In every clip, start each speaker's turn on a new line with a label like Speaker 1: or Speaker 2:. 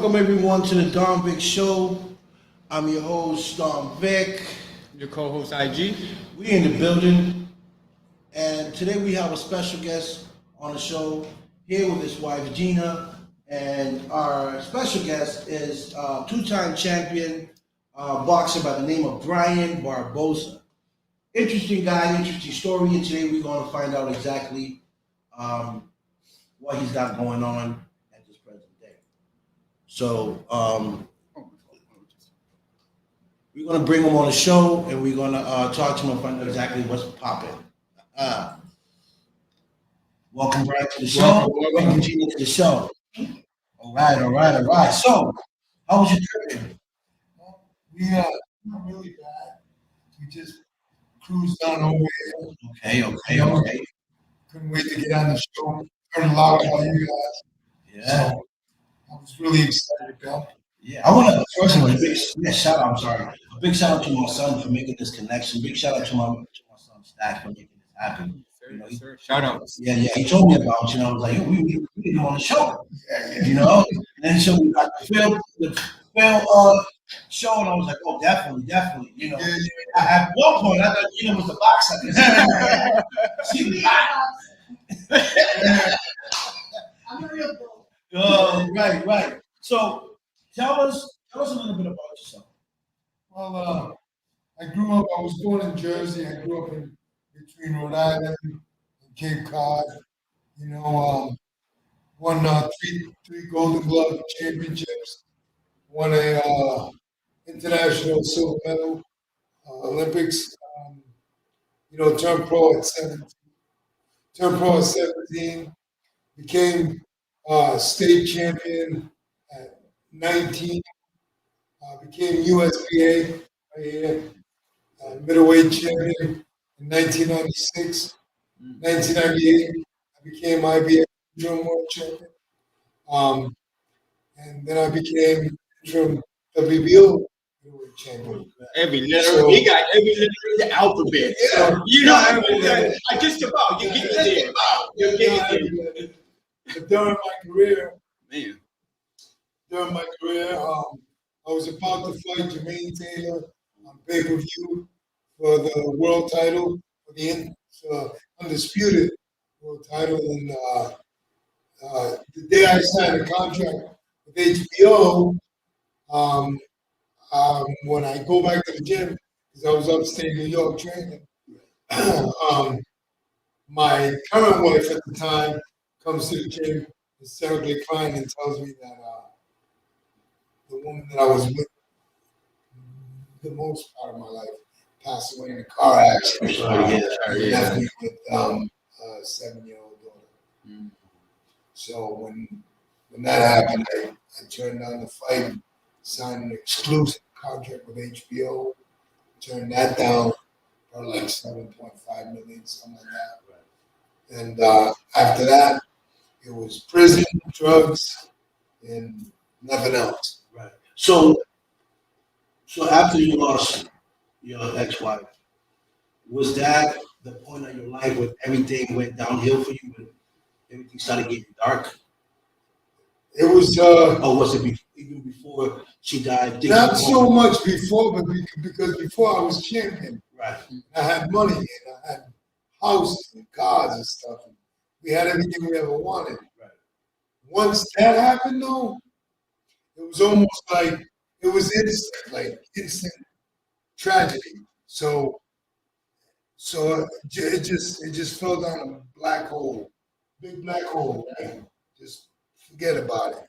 Speaker 1: Welcome everyone to the Don Vic Show. I'm your host, Don Vic.
Speaker 2: Your co-host IG.
Speaker 1: We in the building, and today we have a special guest on the show here with his wife Gina, and our special guest is two-time champion boxer by the name of Brian Barbosa. Interesting guy, interesting story, and today we're going to find out exactly what he's got going on at this present day. So we're going to bring him on the show, and we're going to talk to him and find out exactly what's popping. Welcome Brian to the show. Welcome Gina to the show. All right. So, how was your trip?
Speaker 3: We not really bad. We just cruised down over here.
Speaker 1: Okay.
Speaker 3: Couldn't wait to get on the show. Heard a lot about you guys.
Speaker 1: Yeah.
Speaker 3: So I was really excited to come.
Speaker 1: Yeah, I want to first of all, shout out. I'm sorry, a big shout out to my son for making this connection. Big shout out to my son Stack for making this happen. You know,
Speaker 2: Shout out.
Speaker 1: Yeah. He told me about I was like, yo, we need him on the show.
Speaker 3: Yeah.
Speaker 1: You know, and then so we got the Phil show, and I was like, oh, definitely. You know, at one point I thought Gina was the boxer. She was hot.
Speaker 4: I'm a real bull.
Speaker 1: Oh, right. So tell us a little bit about yourself.
Speaker 3: Well, I was born in Jersey. I grew up in between Rhode Island and Cape Cod. You know, won three Golden Glove championships. Won a international silver medal, Olympics. Turned pro at 17. Became state champion at 19. Became USBA middleweight champion in 1996. 1998, I became IBA interim world champion. And then I became interim WBO middleweight champion.
Speaker 2: Every letter, he got every letter in the alphabet.
Speaker 3: Yeah.
Speaker 2: You know, I just about you get there. You're getting there.
Speaker 3: But during my career,
Speaker 2: Man.
Speaker 3: I was about to fight Jermaine Taylor on pay-per-view for the world title, for the undisputed world title. And the day I signed a contract with HBO, when I go back to the gym, because I was upstate New York training, my current wife at the time comes to the gym hysterically crying and tells me that the woman that I was with the most part of my life passed away in a car accident. Left me with a 7-year-old daughter. So when that happened, I turned down the fight, signed an exclusive contract with HBO, turned that down for like 7.5 million, something like that. And after that, it was prison, drugs, and nothing else.
Speaker 1: Right. So after you lost your ex-wife, was that the point of your life where everything went downhill for you and everything started getting dark?
Speaker 3: It was
Speaker 1: Or was it even before she died?
Speaker 3: not so much before, but because before I was champion.
Speaker 1: Right.
Speaker 3: I had money and I had houses and cars and stuff. We had everything we ever wanted.
Speaker 1: Right.
Speaker 3: Once that happened, though, it was almost like it was instant tragedy. So it just fell down a black hole, big black hole. Right? Just forget about it,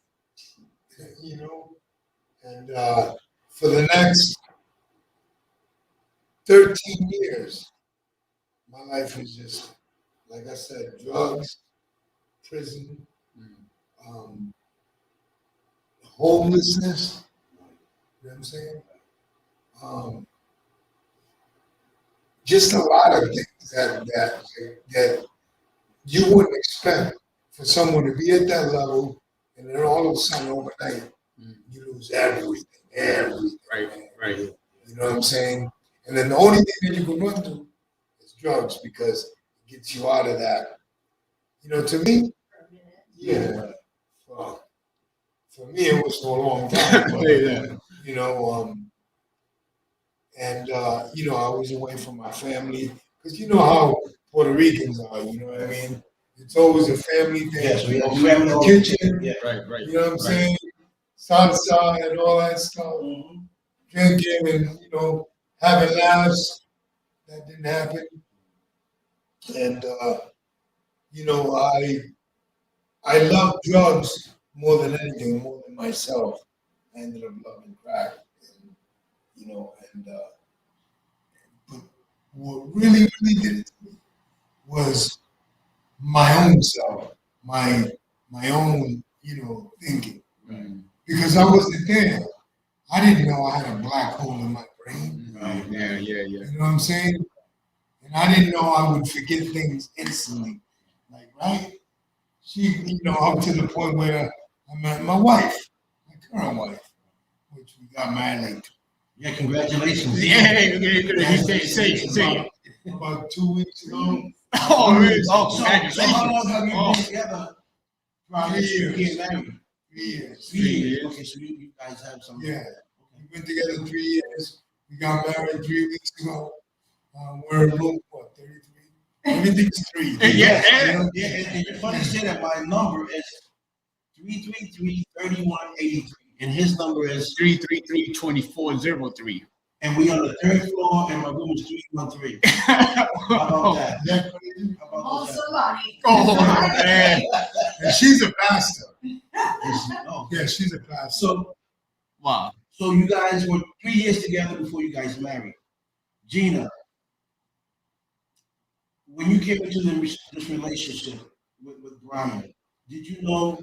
Speaker 3: you know. And for the next 13 years, my life was just, like I said, drugs, prison, homelessness. You know what I'm saying? Just a lot of things that you wouldn't expect for someone to be at that level, and then all of a sudden overnight you lose everything.
Speaker 2: Right.
Speaker 3: You know what I'm saying? And then the only thing that you can run to is drugs because it gets you out of that. You know, to me, yeah. For me, it was for a long time. But,
Speaker 2: Yeah.
Speaker 3: you know, and you know, I was away from my family because you know how Puerto Ricans are. You know what I mean? It's always a family thing.
Speaker 1: Yes, we have
Speaker 3: the kitchen.
Speaker 1: Yeah.
Speaker 2: Right.
Speaker 3: You know what I'm saying? Salsa and all that stuff.
Speaker 1: Mm-hmm.
Speaker 3: Drinking and you know having laughs. That didn't happen. And you know, I love drugs more than anything, more than myself. I ended up loving crack, and, you know, and but what really did it to me was my own self, my own, you know, thinking.
Speaker 2: Right.
Speaker 3: Because I wasn't there. I didn't know I had a black hole in my brain.
Speaker 2: Right. Yeah.
Speaker 3: You know what I'm saying? And I didn't know I would forget things instantly. Like, right? She, you know, up to the point where I met my wife, my current wife, which we got married like
Speaker 1: Yeah, congratulations.
Speaker 2: Say.
Speaker 3: about 2 weeks ago.
Speaker 2: Oh, really? Oh,
Speaker 1: So
Speaker 2: congratulations.
Speaker 1: how long have you
Speaker 2: Oh.
Speaker 1: been together? Prior to you getting married?
Speaker 3: 3 years.
Speaker 1: 3 years. Okay, so you guys have some.
Speaker 3: Yeah. We've been together 3 years. We got married 3 weeks ago. We're in room, what, 33? Everything's 3.
Speaker 2: Yeah.
Speaker 3: You know?
Speaker 1: Yeah, and you're funny to say that my number is 333-3183, and his number is
Speaker 2: 333-2403.
Speaker 1: and we on the 3rd floor, and my room is 313. How about that?
Speaker 3: Is that crazy?
Speaker 1: How about
Speaker 4: Oh,
Speaker 1: that?
Speaker 4: somebody.
Speaker 2: Oh man.
Speaker 3: And she's a pastor.
Speaker 1: Yes, no.
Speaker 3: Yeah, she's a pastor.
Speaker 2: Wow.
Speaker 1: So you guys were 3 years together before you guys married. Gina, when you came into this relationship with Brian, did you know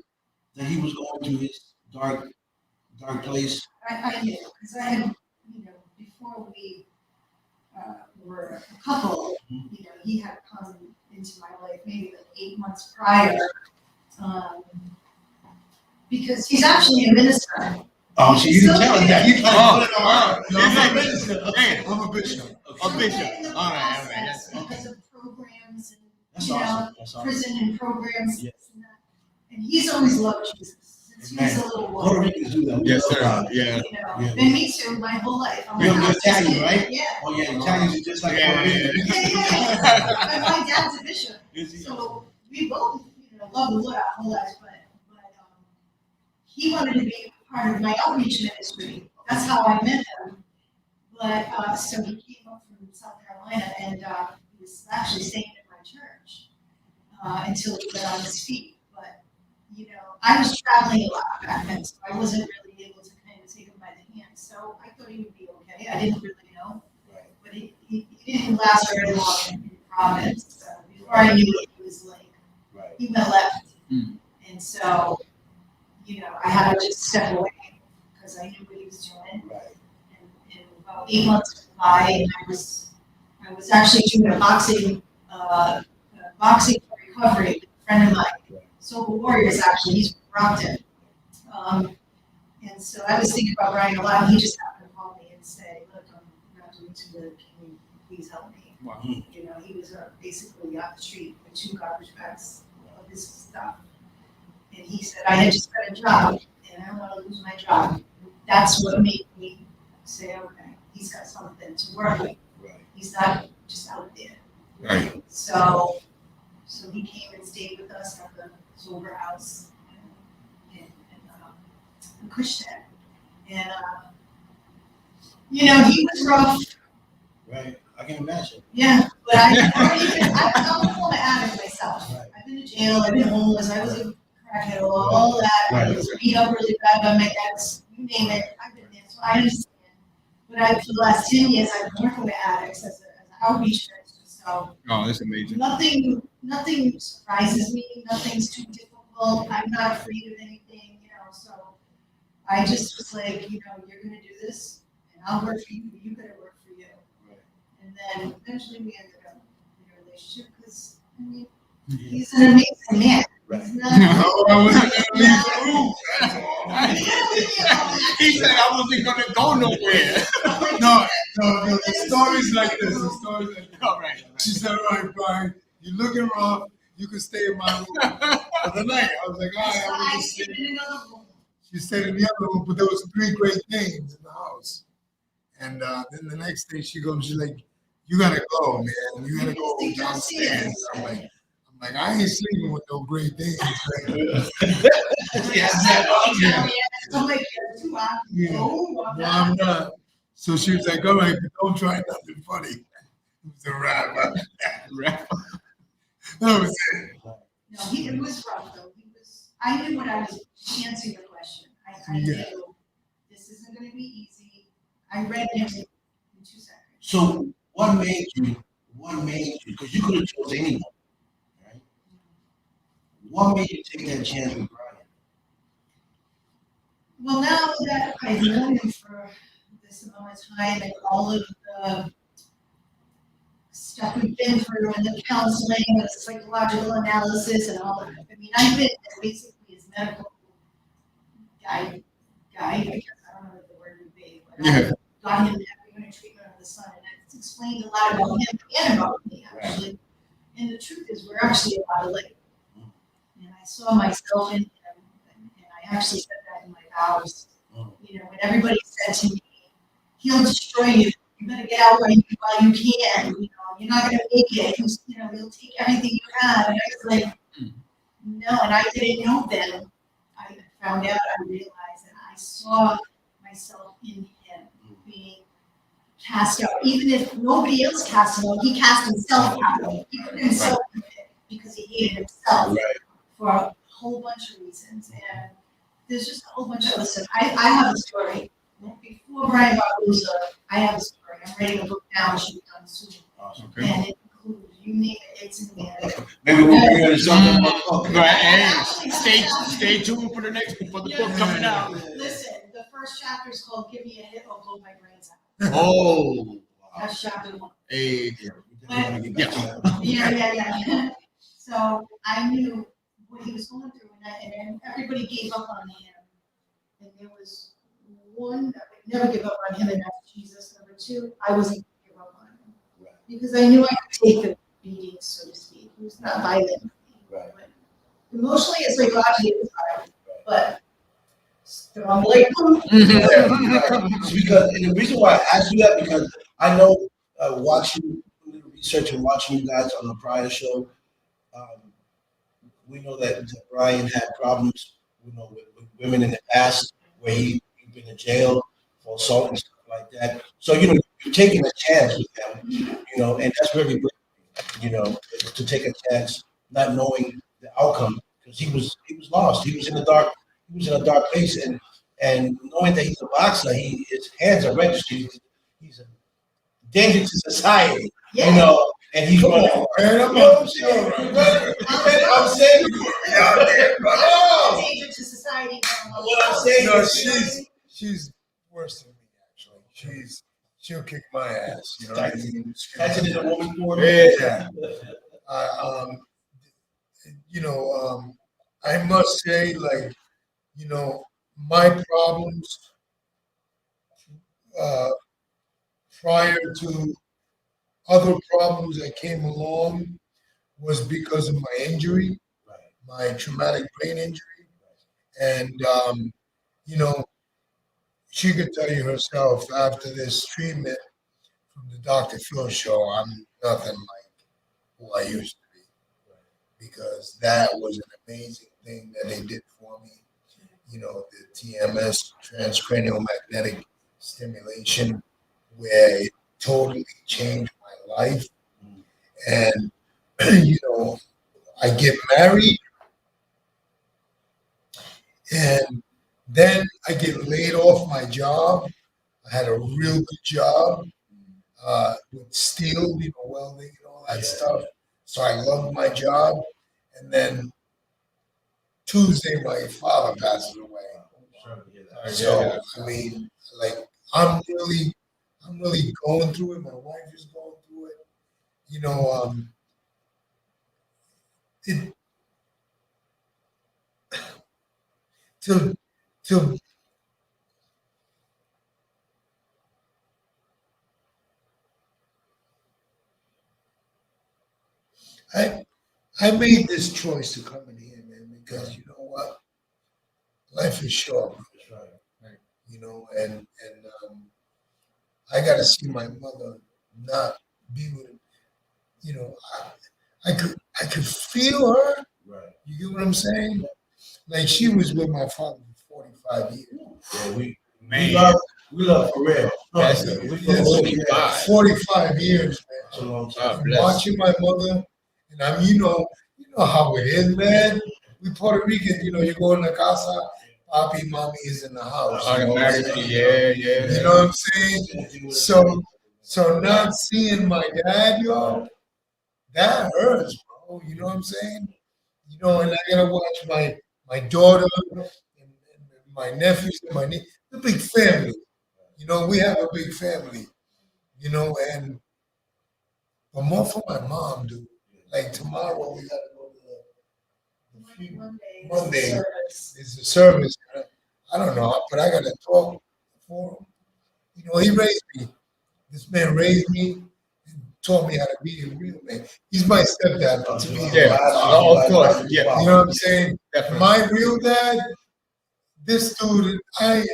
Speaker 1: that he was going through this dark place?
Speaker 4: I knew, because I had, you know, before we were a couple, you know, he had come into my life maybe like 8 months prior. Because he's actually a minister.
Speaker 1: Oh, so you didn't tell us that. You tried to put it on
Speaker 2: Oh,
Speaker 1: her.
Speaker 2: no,
Speaker 1: I'm
Speaker 2: I'm
Speaker 1: a
Speaker 2: a
Speaker 1: minister.
Speaker 2: Hey,
Speaker 3: I'm a bishop.
Speaker 2: a bishop.
Speaker 4: In the
Speaker 2: All right.
Speaker 4: process,
Speaker 2: Yes.
Speaker 4: because of programs and,
Speaker 1: That's
Speaker 4: you know,
Speaker 1: awesome. That's awesome.
Speaker 4: prison and programs.
Speaker 1: Yeah.
Speaker 4: And that. And he's always loved Jesus since he was a little
Speaker 1: Puerto
Speaker 4: boy.
Speaker 1: Ricans do that. We
Speaker 2: Yes,
Speaker 1: love
Speaker 2: sir.
Speaker 1: God.
Speaker 2: Yeah.
Speaker 4: You know,
Speaker 1: Yeah.
Speaker 4: and me too, my whole life. I'm
Speaker 1: You're
Speaker 4: like,
Speaker 1: Italian, right?
Speaker 4: Yeah.
Speaker 1: Oh yeah, Italians are just like
Speaker 2: Yeah,
Speaker 1: Puerto
Speaker 2: yeah,
Speaker 1: Ricans.
Speaker 4: Yeah. And my dad's a bishop.
Speaker 1: Is he?
Speaker 4: So we both, you know, love the Lord our whole lives, but he wanted to be part of my outreach ministry. That's how I met him. But so he came up from South Carolina and he was actually staying in my church until he got on his feet. But you know, I was traveling a lot back then, so I wasn't really able to kind of take him by the hand. So I thought he would be okay. I didn't really know, but he didn't last very long in Providence. So before I knew it, he was like, he went left. And so, you know, I had to just step away because I knew what he was doing.
Speaker 1: Right.
Speaker 4: And about 8 months went by, and I was actually doing a boxing for recovery with a friend of mine. Sober Warriors, actually, he's from Brockton. And so I was thinking about Brian a lot, and he just happened to call me and say, look, I'm not doing too good, can you please help me?
Speaker 2: Wow.
Speaker 4: You know, he was basically on the street with 2 garbage bags of this stuff. And he said, I had just got a job, and I don't want to lose my job. That's what made me say, okay, he's got something to work with.
Speaker 1: Right.
Speaker 4: He's not just out there.
Speaker 2: Right.
Speaker 4: So he came and stayed with us at the sober house in Cushnet. And, you know, he was rough.
Speaker 1: Right. I can imagine.
Speaker 4: Yeah, but I'm a former addict myself.
Speaker 1: Right.
Speaker 4: I've been to jail, I've been homeless, I was a crackhead, all that. I
Speaker 1: Right.
Speaker 4: was beat up really bad by my ex, you name it, I've been there, so I understand. But for the last 10 years, I've been working with addicts as an outreach minister, so
Speaker 2: Oh, that's amazing.
Speaker 4: nothing surprises me, nothing's too difficult, I'm not afraid of anything, you know, so I just was like, you know, you're gonna do this, and I'll work for you, you gotta work for you.
Speaker 1: Right.
Speaker 4: And then eventually we ended up in a relationship because, I mean, he's an amazing man.
Speaker 1: Right.
Speaker 4: He's not-
Speaker 3: Oh, I wasn't gonna leave the room. That's all.
Speaker 2: He said I wasn't gonna go nowhere.
Speaker 3: No, the story's like this. The story's like this.
Speaker 2: All right.
Speaker 3: She said, all right, Brian, you're looking rough. You can stay in my room for the night. I was like, all right, I'm
Speaker 4: I
Speaker 3: gonna stay.
Speaker 4: stayed in another room.
Speaker 3: She stayed in the other room, but there was 3 Great Danes in the house. And then the next day she goes, she's like, "You gotta go, man. You gotta go downstairs." I'm like, I ain't sleeping with no Great Danes. No, I'm not. So she was like, "All right, but don't try nothing funny." It was a wrap. That was it.
Speaker 4: No, it was rough though. I knew when I was answering the question. I
Speaker 3: Yeah.
Speaker 4: knew this isn't gonna be easy. I read it in 2 seconds.
Speaker 1: So what made you, because you could have chose anyone, right? What made you take that chance with Brian?
Speaker 4: Well, now that I've known him for this amount of time and all of the stuff we've been through and the counseling and the psychological analysis and all of it, I mean, I've been basically his medical guy, I guess, I don't know what the word would be, but I got him every unit treatment of the sun, and it's explained a lot about him and about me, actually. And the truth is, we're actually a lot alike. And I saw myself in him, and I actually said that in my vows. You know, when everybody said to me, "He'll destroy you. You better get out while you can. You know, you're not gonna make it. He'll take everything you have." And I was like, no, and I didn't know then. I found out, I realized, and I saw myself in him being cast out. Even if nobody else cast him out, he cast himself out. He put himself in it because he hated himself for a whole bunch of reasons. And there's just a whole bunch of other stuff. I have a story. Before Brian Barbosa, I have a story. I'm writing a book now. It should be done soon.
Speaker 1: Awesome.
Speaker 4: And it includes, you name it, it's in there.
Speaker 1: Maybe we'll bring her to something.
Speaker 2: Stay tuned for the book coming out.
Speaker 4: Listen, the first chapter is called "Give Me a Hit or Blow My Brains Out."
Speaker 2: Oh,
Speaker 4: That's chapter 1. Yeah. So I knew what he was going through, and everybody gave up on him. And there was one that would never give up on him, and that's Jesus. Number 2, I wasn't going to give up on him because I knew I could take the beating, so to speak. He was not violent.
Speaker 1: Right.
Speaker 4: But emotionally and psychologically, it was hard. But so I'm like,
Speaker 1: Because, and the reason why I asked you that, because I know watching research and watching you guys on the prior show, we know that Brian had problems, with women in the past where he'd been in jail for assault and stuff like that. So, you're taking a chance with him, and that's very brave, to take a chance, not knowing the outcome, because he was lost. He was in a dark place, and knowing that he's a boxer, his hands are registered. He's a danger to society, and he's running. I'm saying,
Speaker 4: danger to society.
Speaker 1: what I'm saying
Speaker 3: No,
Speaker 1: is,
Speaker 3: she's worse than me, actually. She'll kick my ass. You know what I mean?
Speaker 1: catching in a woman for
Speaker 3: Yeah. I must say, my problems prior to other problems that came along was because of my injury, my traumatic brain injury. And, she could tell you herself after this treatment from the Dr. Phil show, I'm nothing like who I used to be. Because that was an amazing thing that they did for me. The TMS, transcranial magnetic stimulation, where it totally changed my life. And, I get married, and then I get laid off my job. I had a real good job with steel, welding and all that stuff. So I loved my job. And then Tuesday, my father passes away. So I'm really going through it. My wife is going through it. I made this choice to come in here, man, because you know what? life is short,
Speaker 1: That's right.
Speaker 3: you know, and I got to see my mother not be with, you know, I could feel her.
Speaker 1: Right.
Speaker 3: You get what I'm saying? Like she was with my father for 45 years.
Speaker 1: Yeah, we love for real.
Speaker 2: That's
Speaker 1: We
Speaker 2: it.
Speaker 1: love
Speaker 2: 45.
Speaker 3: 45 years,
Speaker 1: That's a long
Speaker 2: God
Speaker 1: time.
Speaker 2: bless.
Speaker 3: watching my mother, and I mean, you know how it is, man. We Puerto Ricans, you go in the casa, papi, mommy is in the house.
Speaker 2: Automatically, yeah.
Speaker 3: You know what I'm saying? So not seeing my dad, yo, that hurts, bro. You know what I'm saying? And I gotta watch my daughter and my nephews and my niece. The big family. We have a big family. And but more for my mom, dude. Like tomorrow we gotta go to the Monday is the service. I don't know, but I gotta talk for him. He raised me. This man raised me and taught me how to be a real man. He's my stepdad to me.
Speaker 2: Yeah, of course. Yeah.
Speaker 3: You know what I'm saying?
Speaker 2: Definitely.
Speaker 3: My real dad, this dude, I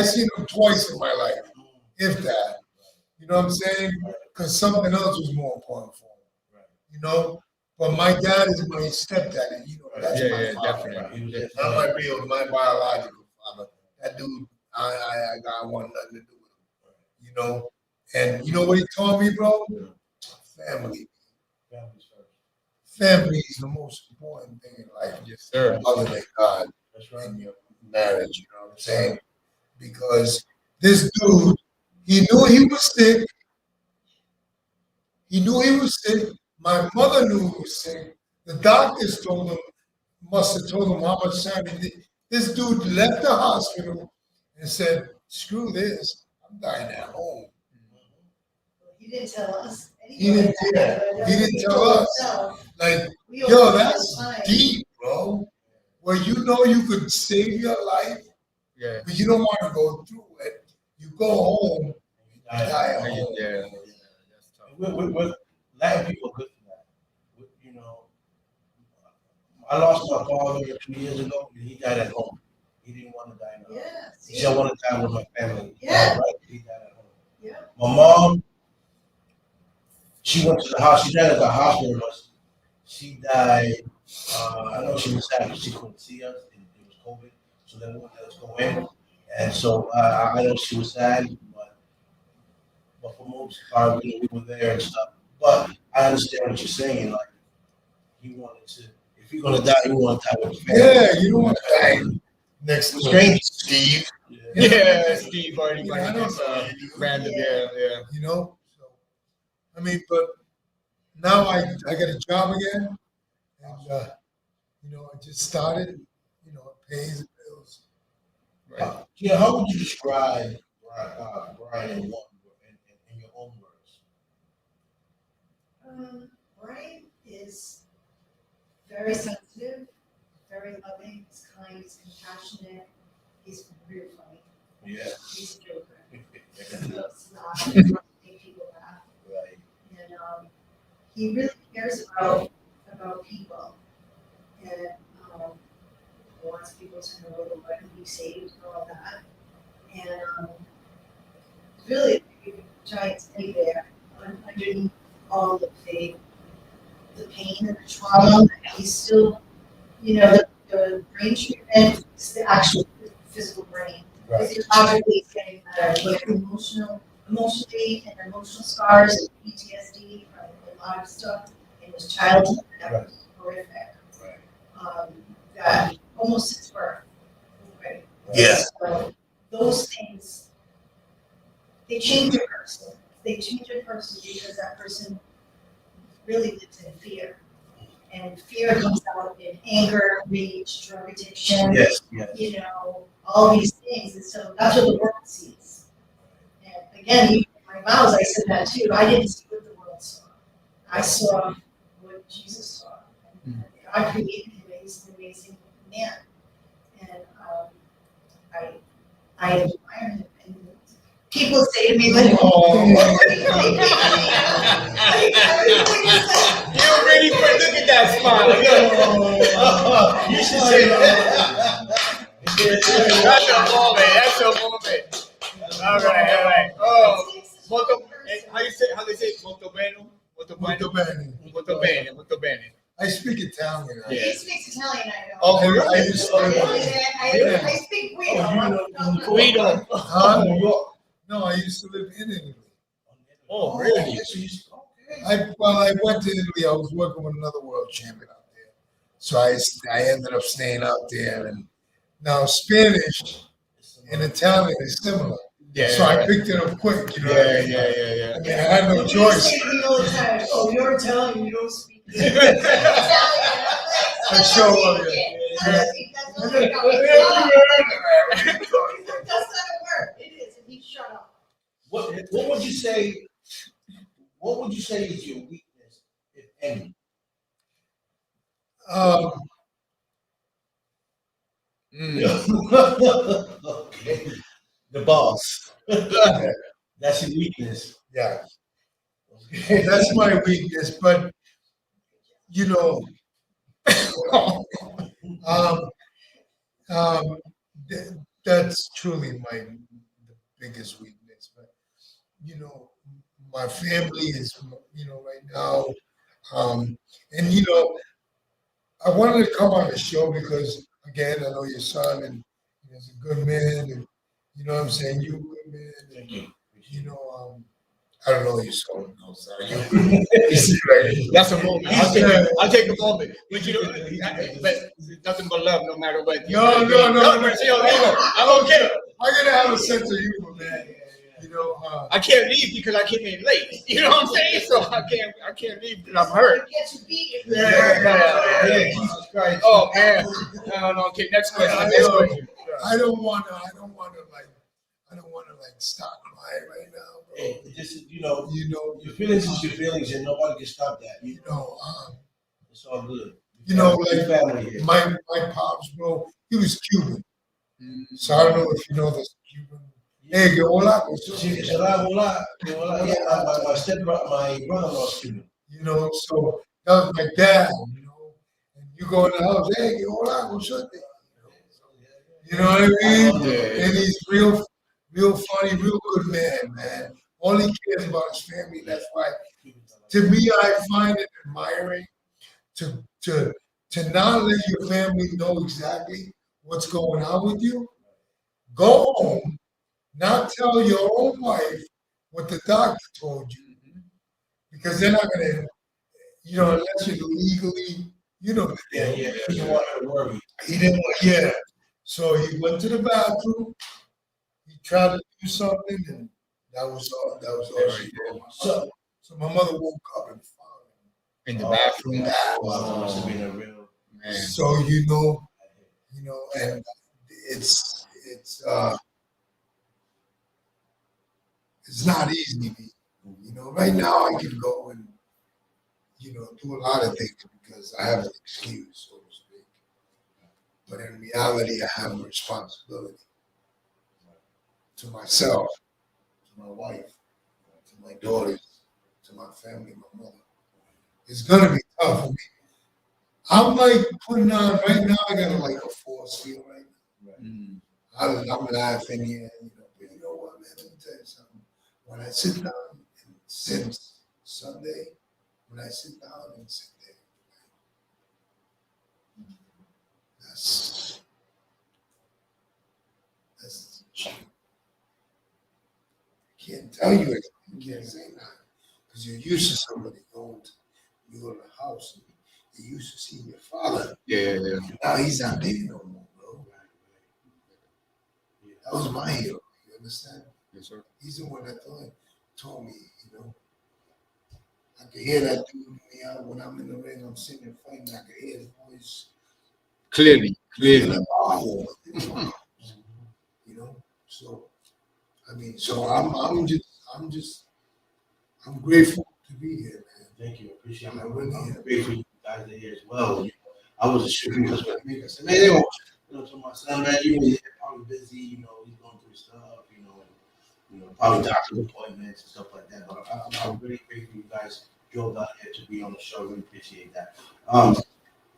Speaker 3: seen him twice in my life, if that. You know what I'm saying? Because something else was more important for him. But my dad is my stepdad. That's my father.
Speaker 2: Definitely.
Speaker 3: Not my biological father. That dude, I want nothing to do with him. And you know what he taught me, bro? Family. Family is the most important thing in life.
Speaker 2: Yes, sir.
Speaker 3: Other than God.
Speaker 1: That's right.
Speaker 3: In your marriage, you know what I'm saying? Because this dude, he knew he was sick. My mother knew he was sick. The doctors must have told him how much time he did. This dude left the hospital and said, screw this, I'm dying at home.
Speaker 4: He didn't tell us.
Speaker 3: He didn't tell us. Like, yo, that's deep, bro. Where you could save your life, but you don't want to go through it. You go home, you die at home.
Speaker 2: Yeah.
Speaker 1: We're Latin people are good for that. I lost my father 2 years ago, and he died at home. He didn't want to die in the house. He said, I want to die with my family.
Speaker 4: Yeah.
Speaker 1: Right? He died at home.
Speaker 4: Yeah.
Speaker 1: My mom, she went to the hospital. She died at the hospital, but she died. I know she was sad because she couldn't see us, and it was COVID, so they wouldn't let us go in. And so I know she was sad, but for most part, we were there and stuff. But I understand what you're saying. Like, he wanted to, if you're gonna die, you want to die with the family.
Speaker 3: Yeah, you don't want to die next to
Speaker 1: Strangers.
Speaker 3: Steve.
Speaker 2: Yeah, Steve already
Speaker 3: I don't know.
Speaker 2: random. Yeah.
Speaker 3: But now I got a job again, and I just started. It pays the bills.
Speaker 1: Right. How would you describe Brian in your own words?
Speaker 4: Brian is very sensitive, very loving, he's kind, he's compassionate, he's real funny.
Speaker 1: Yeah.
Speaker 4: He's a joker. So it's not make people laugh.
Speaker 1: Right.
Speaker 4: And he really cares about people and wants people to know the Lord and be saved and all that. And really a giant teddy bear underneath all of the pain and the trauma. He's still, the brain treatment is the actual physical brain.
Speaker 1: Right.
Speaker 4: Physiologically, it's getting better, but emotionally and emotional scars and PTSD from a lot of stuff in his childhood that was horrific.
Speaker 1: Right.
Speaker 4: That almost since birth. Right?
Speaker 3: Yeah.
Speaker 4: So those things, they change a person. They change a person because that person really lives in fear. And fear comes out in anger, rage, drug addiction,
Speaker 1: Yes.
Speaker 4: all these things. And so that's what the world sees. And again, even in my vows, I said that too. I didn't see what the world saw. I saw what Jesus saw. And God created him as an amazing man. And I admire him. And people say to me, like, what do you think?
Speaker 2: You're ready for look at that smile.
Speaker 1: You should say that.
Speaker 2: That's a moment. That's a moment. All right. Oh, how they say molto bene? Molto
Speaker 3: Molto
Speaker 2: bene.
Speaker 3: bene.
Speaker 2: Molto bene. Molto bene.
Speaker 3: I speak Italian.
Speaker 2: Yeah.
Speaker 4: He speaks Italian, I know.
Speaker 2: Oh,
Speaker 3: I
Speaker 2: really?
Speaker 3: used to live
Speaker 4: I speak Guido.
Speaker 2: Guido.
Speaker 1: New York.
Speaker 3: No, I used to live in Italy.
Speaker 2: Oh, really?
Speaker 1: Okay.
Speaker 3: I went to Italy. I was working with another world champion out there, so I ended up staying out there. And now Spanish and Italian is similar,
Speaker 2: Yeah.
Speaker 3: so I picked it up quick. You know,
Speaker 2: Yeah.
Speaker 3: I mean, I had no choice.
Speaker 4: Oh, you're Italian, you don't speak.
Speaker 3: I show up here.
Speaker 4: That's not gonna work. It is, and he shut up.
Speaker 1: What would you say? What would you say is your weakness, if any? Okay. The boss. That's your weakness.
Speaker 3: Yeah,
Speaker 1: Okay.
Speaker 3: that's my weakness. But you know, that's truly the biggest weakness. But you know, my family is right now, and I wanted to come on the show because again, I know your son and he's a good man, and you know what I'm saying, you're a good man.
Speaker 1: Thank you.
Speaker 3: I don't know your son. No, sorry. You see, like,
Speaker 2: That's a moment. I'll take a moment. But but nothing but love, no matter what.
Speaker 3: No.
Speaker 2: I'm okay.
Speaker 3: I gotta have a sense of humor, man.
Speaker 2: I can't leave because I came in late. You know what I'm saying? So I can't leave because I'm hurt.
Speaker 4: Get you beat.
Speaker 2: Yeah.
Speaker 1: Jesus Christ.
Speaker 2: Oh man. No. Okay, next question.
Speaker 3: I don't want to stop crying right now, bro.
Speaker 1: Hey, it just your feelings is your feelings, and nobody can stop that. It's all good.
Speaker 3: Like
Speaker 1: Family here.
Speaker 3: my pops, bro, he was Cuban. So I don't know if you know this Cuban. Hey, que hola.
Speaker 1: Hola. Yeah, my brother-in-law's Cuban.
Speaker 3: So that was my dad, and you go in the house, hey, que hola, what's up? You know what I mean?
Speaker 2: Yeah.
Speaker 3: And he's real funny, real good man. All he cares about his family. That's why, to me, I find it admiring to not let your family know exactly what's going on with you. Go home, not tell your own wife what the doctor told you, because they're not gonna, unless you're legally,
Speaker 1: Yeah. He didn't want her to worry.
Speaker 3: He didn't want, yeah. So he went to the bathroom. He tried to do something, and that was all. She did. So my mother woke up and found him
Speaker 2: In the bathroom.
Speaker 1: Wow, must have been a real
Speaker 2: Man.
Speaker 3: So and it's not easy. Right now I can go and do a lot of things because I have an excuse, so to speak. But in reality, I have a responsibility to myself, to my wife, to my daughters, to my family, my mother. It's gonna be tough for me. I'm like putting on right now. I got like a force field right now. I'm laughing here, but you know what, man? Let me tell you something. When I sit down and since Sunday, when I sit down and sit there, that's I can't tell you anything. You can't say that because you're used to somebody going to the house and you used to see your father.
Speaker 2: Yeah.
Speaker 3: Now he's not there no more, bro. That was my hero. You understand?
Speaker 2: Yes, sir.
Speaker 3: He's the one that told me, I could hear that dude when I'm in the ring, I'm sitting and fighting, I could hear his voice.
Speaker 2: Clearly.
Speaker 3: So I'm grateful to be here, man.
Speaker 1: Thank you. I appreciate it.
Speaker 3: I really
Speaker 1: I'm
Speaker 3: am.
Speaker 1: grateful you guys are here as well. I was a shooting because I said, man, to my son, man, you're probably busy, he's going through stuff, probably doctor's appointments and stuff like that. But I'm really grateful you guys drove out here to be on the show. Really appreciate that.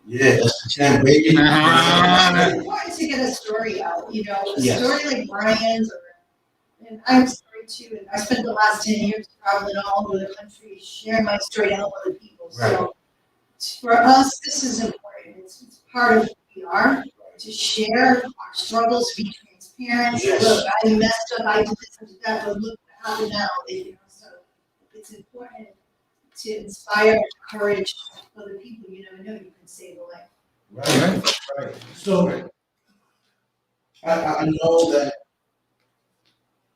Speaker 1: Yeah, that's the champ, baby.
Speaker 4: It's important to get a story out, a
Speaker 1: Yes.
Speaker 4: story like Brian's, and I have a story too, and I spent the last 10 years traveling all over the country, sharing my story to help other people. So for us, this is important. It's part of who we are, to share our struggles, to be transparent.
Speaker 1: Yes.
Speaker 4: Look, I messed up, I did this and that, but look what happened now. So it's important to inspire, encourage other people. I know you can save a life.
Speaker 1: Right. So I know that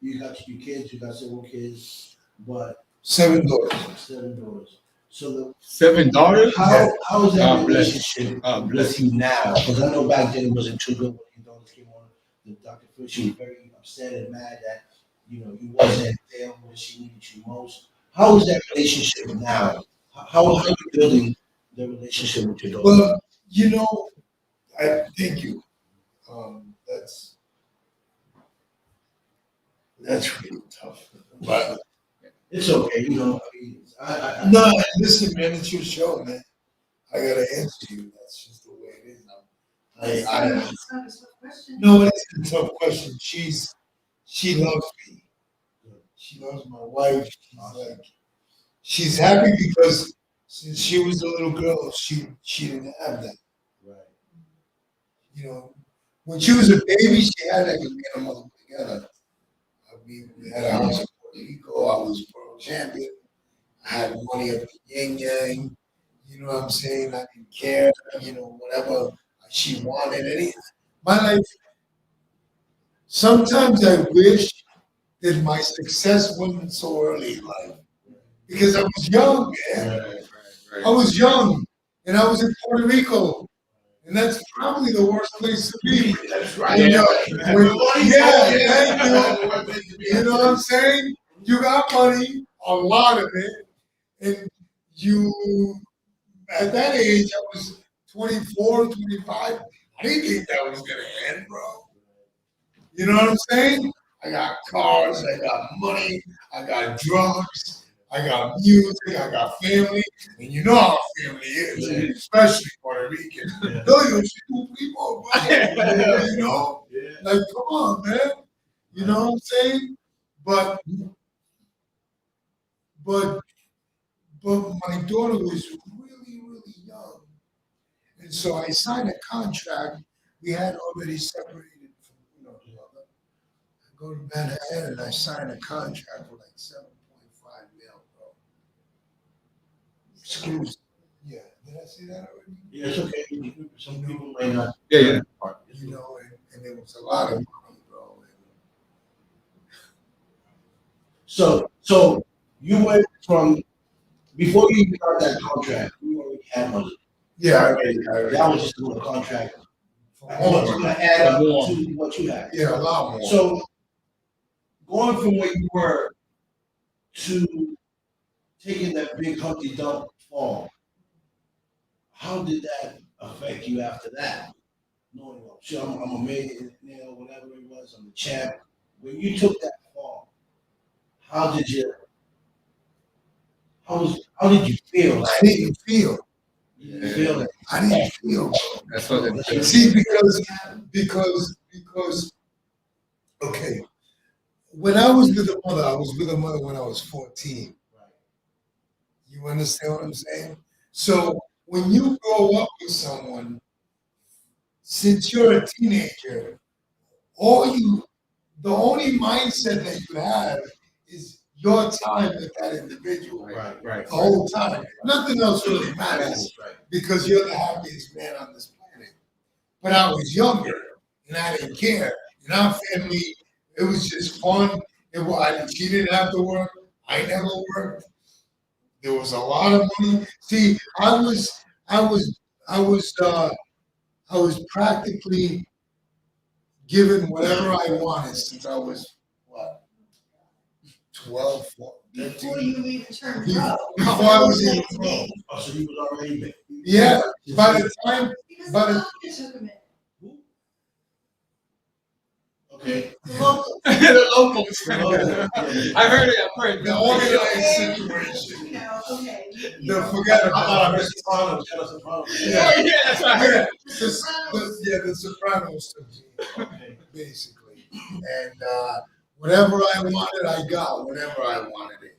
Speaker 1: you got your kids, you got several kids, but
Speaker 3: 7 daughters.
Speaker 1: 7 daughters. So
Speaker 2: $7?
Speaker 1: how is that
Speaker 2: God bless.
Speaker 1: relationship
Speaker 2: God bless.
Speaker 1: with you now? Because I know back then it wasn't too good when your daughters came on. The Dr. Phil, she was very upset and mad that you wasn't there when she needed you most. How is that relationship now? How are you building the relationship with your daughter?
Speaker 3: Well, I thank you. That's really tough. But
Speaker 1: It's okay, I
Speaker 3: no, listen, man, it's your show, man. I gotta answer you. That's just the way it is.
Speaker 4: It's not a tough question.
Speaker 3: No, it's a tough question. She loves me. She loves my wife. She's happy because since she was a little girl, she didn't have that.
Speaker 1: Right.
Speaker 3: When she was a baby, she had that because me and her mother were together. We had a house in Puerto Rico. I was world champion. I had money up in Yin Yang. You know what I'm saying? I didn't care. Whatever she wanted. My life. Sometimes I wish that my success wasn't so early in life because I was young, man.
Speaker 2: Right.
Speaker 3: I was young, and I was in Puerto Rico. And that's probably the worst place to be.
Speaker 1: That's right.
Speaker 3: You know what I'm
Speaker 1: Yeah.
Speaker 3: saying? You got money, a lot of it, and at that age, I was 24, 25. I didn't think that was going to end, bro. You know what I'm saying? I got cars, I got money, I got drugs, I got music, I got family, and you know how family is, especially Puerto Rican.
Speaker 1: Yeah.
Speaker 3: No, you're two people, bro. Like, come on, man. You know what I'm saying? But my daughter was really, really young, and so I signed a contract. We had already separated from I go to Manhattan and I signed a contract for like 7.5 mil, bro. Exclusive. Yeah. Did I say that already?
Speaker 1: Yeah, it's okay. Some people may not.
Speaker 2: Yeah.
Speaker 3: And it was a lot of money, bro.
Speaker 1: So you went from before you even got that contract, you already had money.
Speaker 3: Yeah, I already.
Speaker 1: That was just a little contract. It's gonna add up to what you had.
Speaker 3: Yeah, a lot more.
Speaker 1: So going from where you were to taking that big Humpty Dump fall, how did that affect you after that? Knowing, well, sure, I'm a millionaire, whatever it was, I'm the champ. When you took that fall, how did you feel?
Speaker 3: I didn't feel.
Speaker 1: You didn't feel it.
Speaker 3: I didn't feel.
Speaker 2: That's what it is.
Speaker 3: See, because okay, when I was with a mother when I was 14. You understand what I'm saying? So when you grow up with someone, since you're a teenager, the only mindset that you have is your time with that individual.
Speaker 1: Right.
Speaker 3: The whole time. Nothing else really matters because you're the happiest man on this planet. But I was younger and I didn't care. In our family, it was just fun. She didn't have to work. I never worked. There was a lot of money. See, I was practically given whatever I wanted since I was 12, 13.
Speaker 4: Before you even turned pro.
Speaker 3: Before I was even pro.
Speaker 1: Oh, so you was already big.
Speaker 3: Yeah. By the time.
Speaker 4: Because the doctor took him in.
Speaker 1: Okay.
Speaker 4: The local.
Speaker 2: The locals.
Speaker 1: Yeah.
Speaker 2: I heard it.
Speaker 3: The organized situation.
Speaker 4: Okay.
Speaker 3: No, forget
Speaker 1: I
Speaker 3: about
Speaker 1: thought I
Speaker 3: it.
Speaker 1: missed Sopranos. Shut up, Sopranos.
Speaker 3: Yeah.
Speaker 2: Yeah, that's right.
Speaker 3: Yeah,
Speaker 4: Sopranos.
Speaker 3: the Sopranos took me,
Speaker 1: Okay.
Speaker 3: basically. And whatever I wanted, I got whenever I wanted it.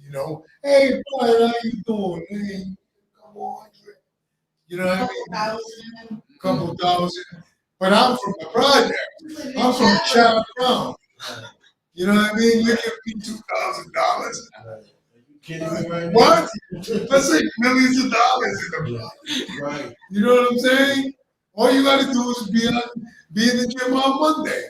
Speaker 3: You know, hey, Brian, how you doing? Hey, come on. You know what I mean?
Speaker 4: $2,000.
Speaker 3: Couple thousand. But I'm from the project.
Speaker 4: Living in
Speaker 3: I'm from
Speaker 4: Chapel.
Speaker 3: Chatham. You know what I mean? You give me $2,000.
Speaker 1: You kidding me right now?
Speaker 3: What? That's like millions of dollars in the project.
Speaker 1: Right.
Speaker 3: You know what I'm saying? All you got to do is be in the gym on Monday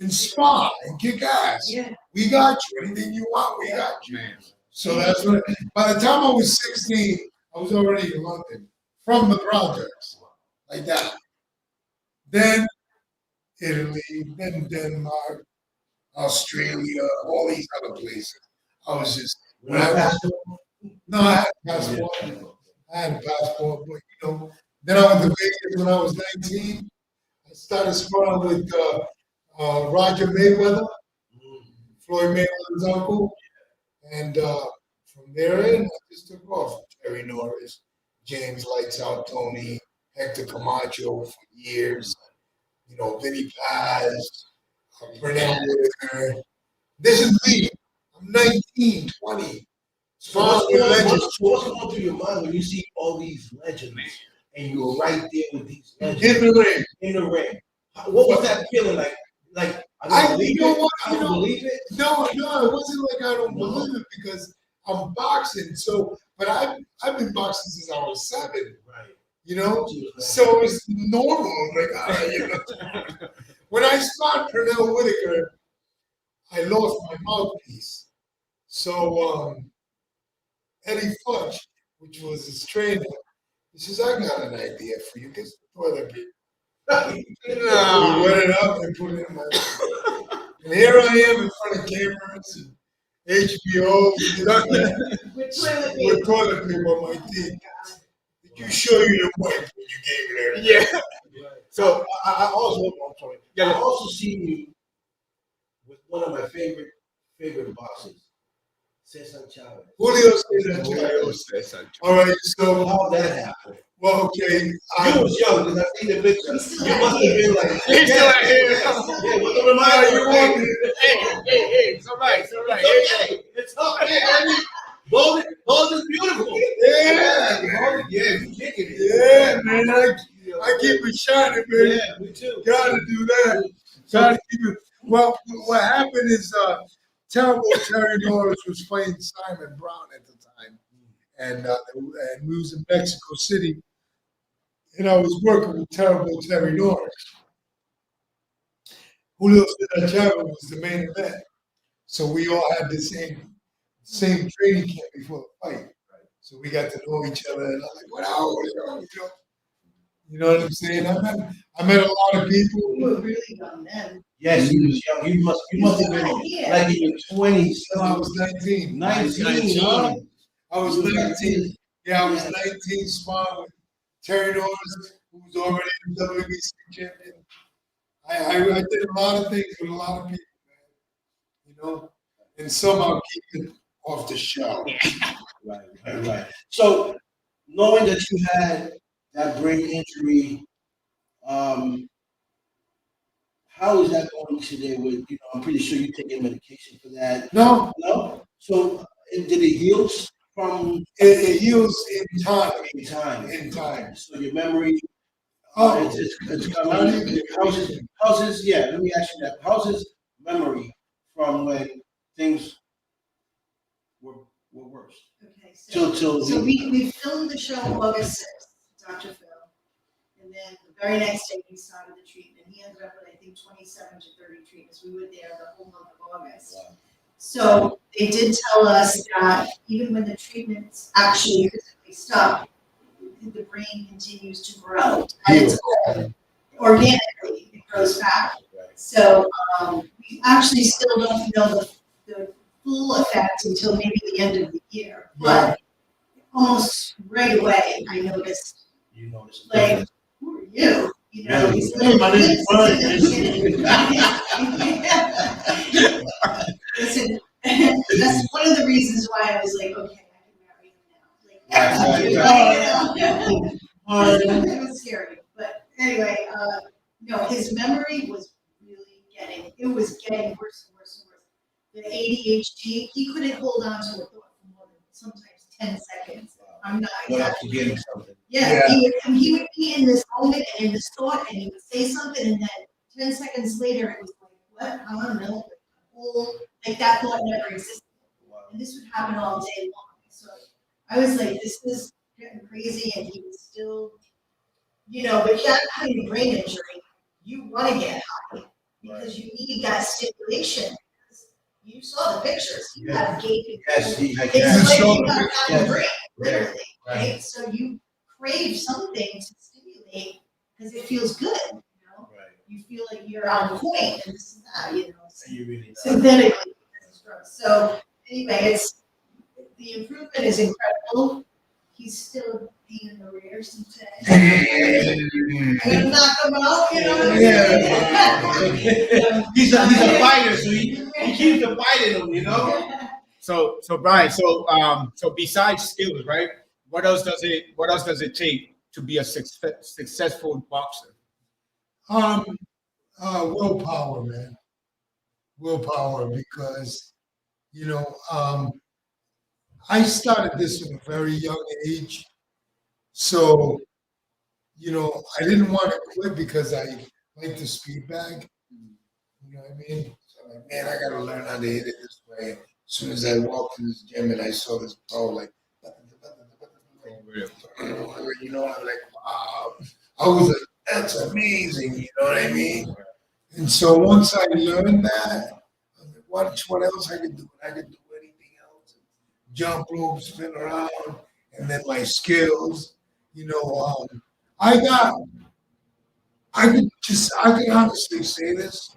Speaker 3: and spa and kick ass.
Speaker 4: Yeah.
Speaker 3: We got you. Anything you want, we got you.
Speaker 2: Man.
Speaker 3: So that's what. By the time I was 16, I was already in London from the projects, like that. Then Italy, then Denmark, Australia, all these other places. I was just when I was no, I had a passport. I had a passport, but you know. Then I went to Vegas when I was 19. I started sparring with Roger Mayweather, Floyd Mayweather's uncle, and from there in, I just took off. Terry Norris, James Lights Out Tony, Hector Camacho for years. You know, Vinny Paz, Bernal Whitaker. This is me. I'm 19, 20.
Speaker 1: So what's going through your mind when you see all these legends and you're right there with these legends
Speaker 3: In the ring.
Speaker 1: in the ring? What was that feeling like? Like I don't believe
Speaker 3: you know
Speaker 1: it.
Speaker 3: what?
Speaker 1: I don't believe it.
Speaker 3: No, it wasn't like I don't believe it because I'm boxing. So, but I've been boxing since I was 7.
Speaker 1: Right.
Speaker 3: You know, so it's normal. Like, you know. When I sparred Pernell Whitaker, I lost my mouthpiece. So Eddie Fudge, which was his trainer, he says, "I got an idea for you. Get some toilet paper."
Speaker 2: No.
Speaker 3: We wet it up and put it in my mouth. And here I am in front of cameras and HBO
Speaker 4: With toilet
Speaker 3: with
Speaker 4: paper.
Speaker 3: toilet paper on my teeth. Did you show you the wife when you gave it
Speaker 2: Yeah.
Speaker 1: So I also, I'm sorry.
Speaker 2: Yeah.
Speaker 1: I also see you with one of my favorite boxers, Cesar Chavez.
Speaker 3: Julio Cesar. All right, so
Speaker 1: How that happened?
Speaker 3: well, okay.
Speaker 1: You was young because I seen the picture.
Speaker 4: He's still
Speaker 1: You
Speaker 4: out
Speaker 1: must have
Speaker 4: here.
Speaker 1: been like,
Speaker 2: He's still out here.
Speaker 1: Yeah, what's the reminder?
Speaker 3: You want me?
Speaker 2: Hey, it's all right, it's all right.
Speaker 1: Hey, it's okay, baby. Bold is beautiful.
Speaker 3: Yeah,
Speaker 1: Bold, yeah, you kicking it.
Speaker 3: yeah, man. I keep it shining, man.
Speaker 1: Yeah, me too.
Speaker 3: Gotta do that. Gotta keep it. Well, what happened is terrible Terry Norris was playing Simon Brown at the time, and we was in Mexico City, and I was working with terrible Terry Norris. Julio Cesar Chavez was the main event, so we all had the same training camp before the fight. So we got to know each other, and I'm like, "What are you?" You know what I'm saying? I met a lot of people.
Speaker 4: You were really young then.
Speaker 1: Yes, you was young. You must have been
Speaker 4: Yeah.
Speaker 1: like in your 20s.
Speaker 3: No, I was 19.
Speaker 1: 19, huh?
Speaker 3: I was 19. Yeah, I was 19, sparring with Terry Norris, who was already the WBC champion. I did a lot of things with a lot of people, man. You know, and somehow keep it off the show.
Speaker 1: Right. So, knowing that you had that brain injury, how is that going today? With I'm pretty sure you're taking medication for that.
Speaker 3: No,
Speaker 1: No. So, did it heal from
Speaker 3: it heals in time.
Speaker 1: in time?
Speaker 3: In time.
Speaker 1: So your memory.
Speaker 3: Oh,
Speaker 1: It's coming. How's his? Yeah, let me ask you that. How's his memory from when things were worse?
Speaker 4: Okay, so
Speaker 1: Till
Speaker 4: we filmed the show August 6th, Dr. Phil. And then the very next day we started the treatment. He ended up with, I think, 27 to 30 treatments. We were there the whole month of August.
Speaker 1: Wow.
Speaker 4: So they did tell us that even when the treatments actually physically stop, the brain continues to grow at its own. Organically, it grows back. So we actually still don't know the full effect until maybe the end of the year. But almost right away, I noticed,
Speaker 1: You notice.
Speaker 4: like, who are you? You know, these
Speaker 1: Hey, my name is Brian.
Speaker 4: Listen, that's one of the reasons why I was like, okay, It was scary, but anyway, no, his memory was really getting worse and worse and worse. The ADHD, he couldn't hold on to a thought for more than sometimes 10 seconds. I'm not
Speaker 1: Without
Speaker 4: exactly.
Speaker 1: forgetting something.
Speaker 4: Yeah, he would be in this moment and in this thought, and he would say something, and then 10 seconds later, it was like, what? I don't know. Like that thought never existed. And this would happen all day long. So I was like, this is getting crazy, and he was still, but that kind of brain injury, you want to get high because you need that stimulation. You saw the pictures. You have gaping.
Speaker 1: Yes,
Speaker 4: It's like you got out of brain, literally, right? So you crave something to stimulate because it feels good. You feel like you're on point, and this is that, synthetically. So anyway, the improvement is incredible. He's still being in the rear sometimes. I'm gonna knock him out,
Speaker 1: He's a fighter, so he keeps the fight in him,
Speaker 2: So Brian, so besides skills, right? What else does it take to be a successful boxer?
Speaker 3: Willpower, man. Willpower, because I started this at a very young age, so I didn't want to quit because I like the speed bag. You know what I mean? So like, man, I gotta learn how to hit it this way. As soon as I walked in this gym and I saw this pro, like, I'm like, wow. I was like, that's amazing. You know what I mean? And so once I learned that, I was like, what else I could do? I could do anything else. Jump rope, spin around, and then my skills. I can honestly say this.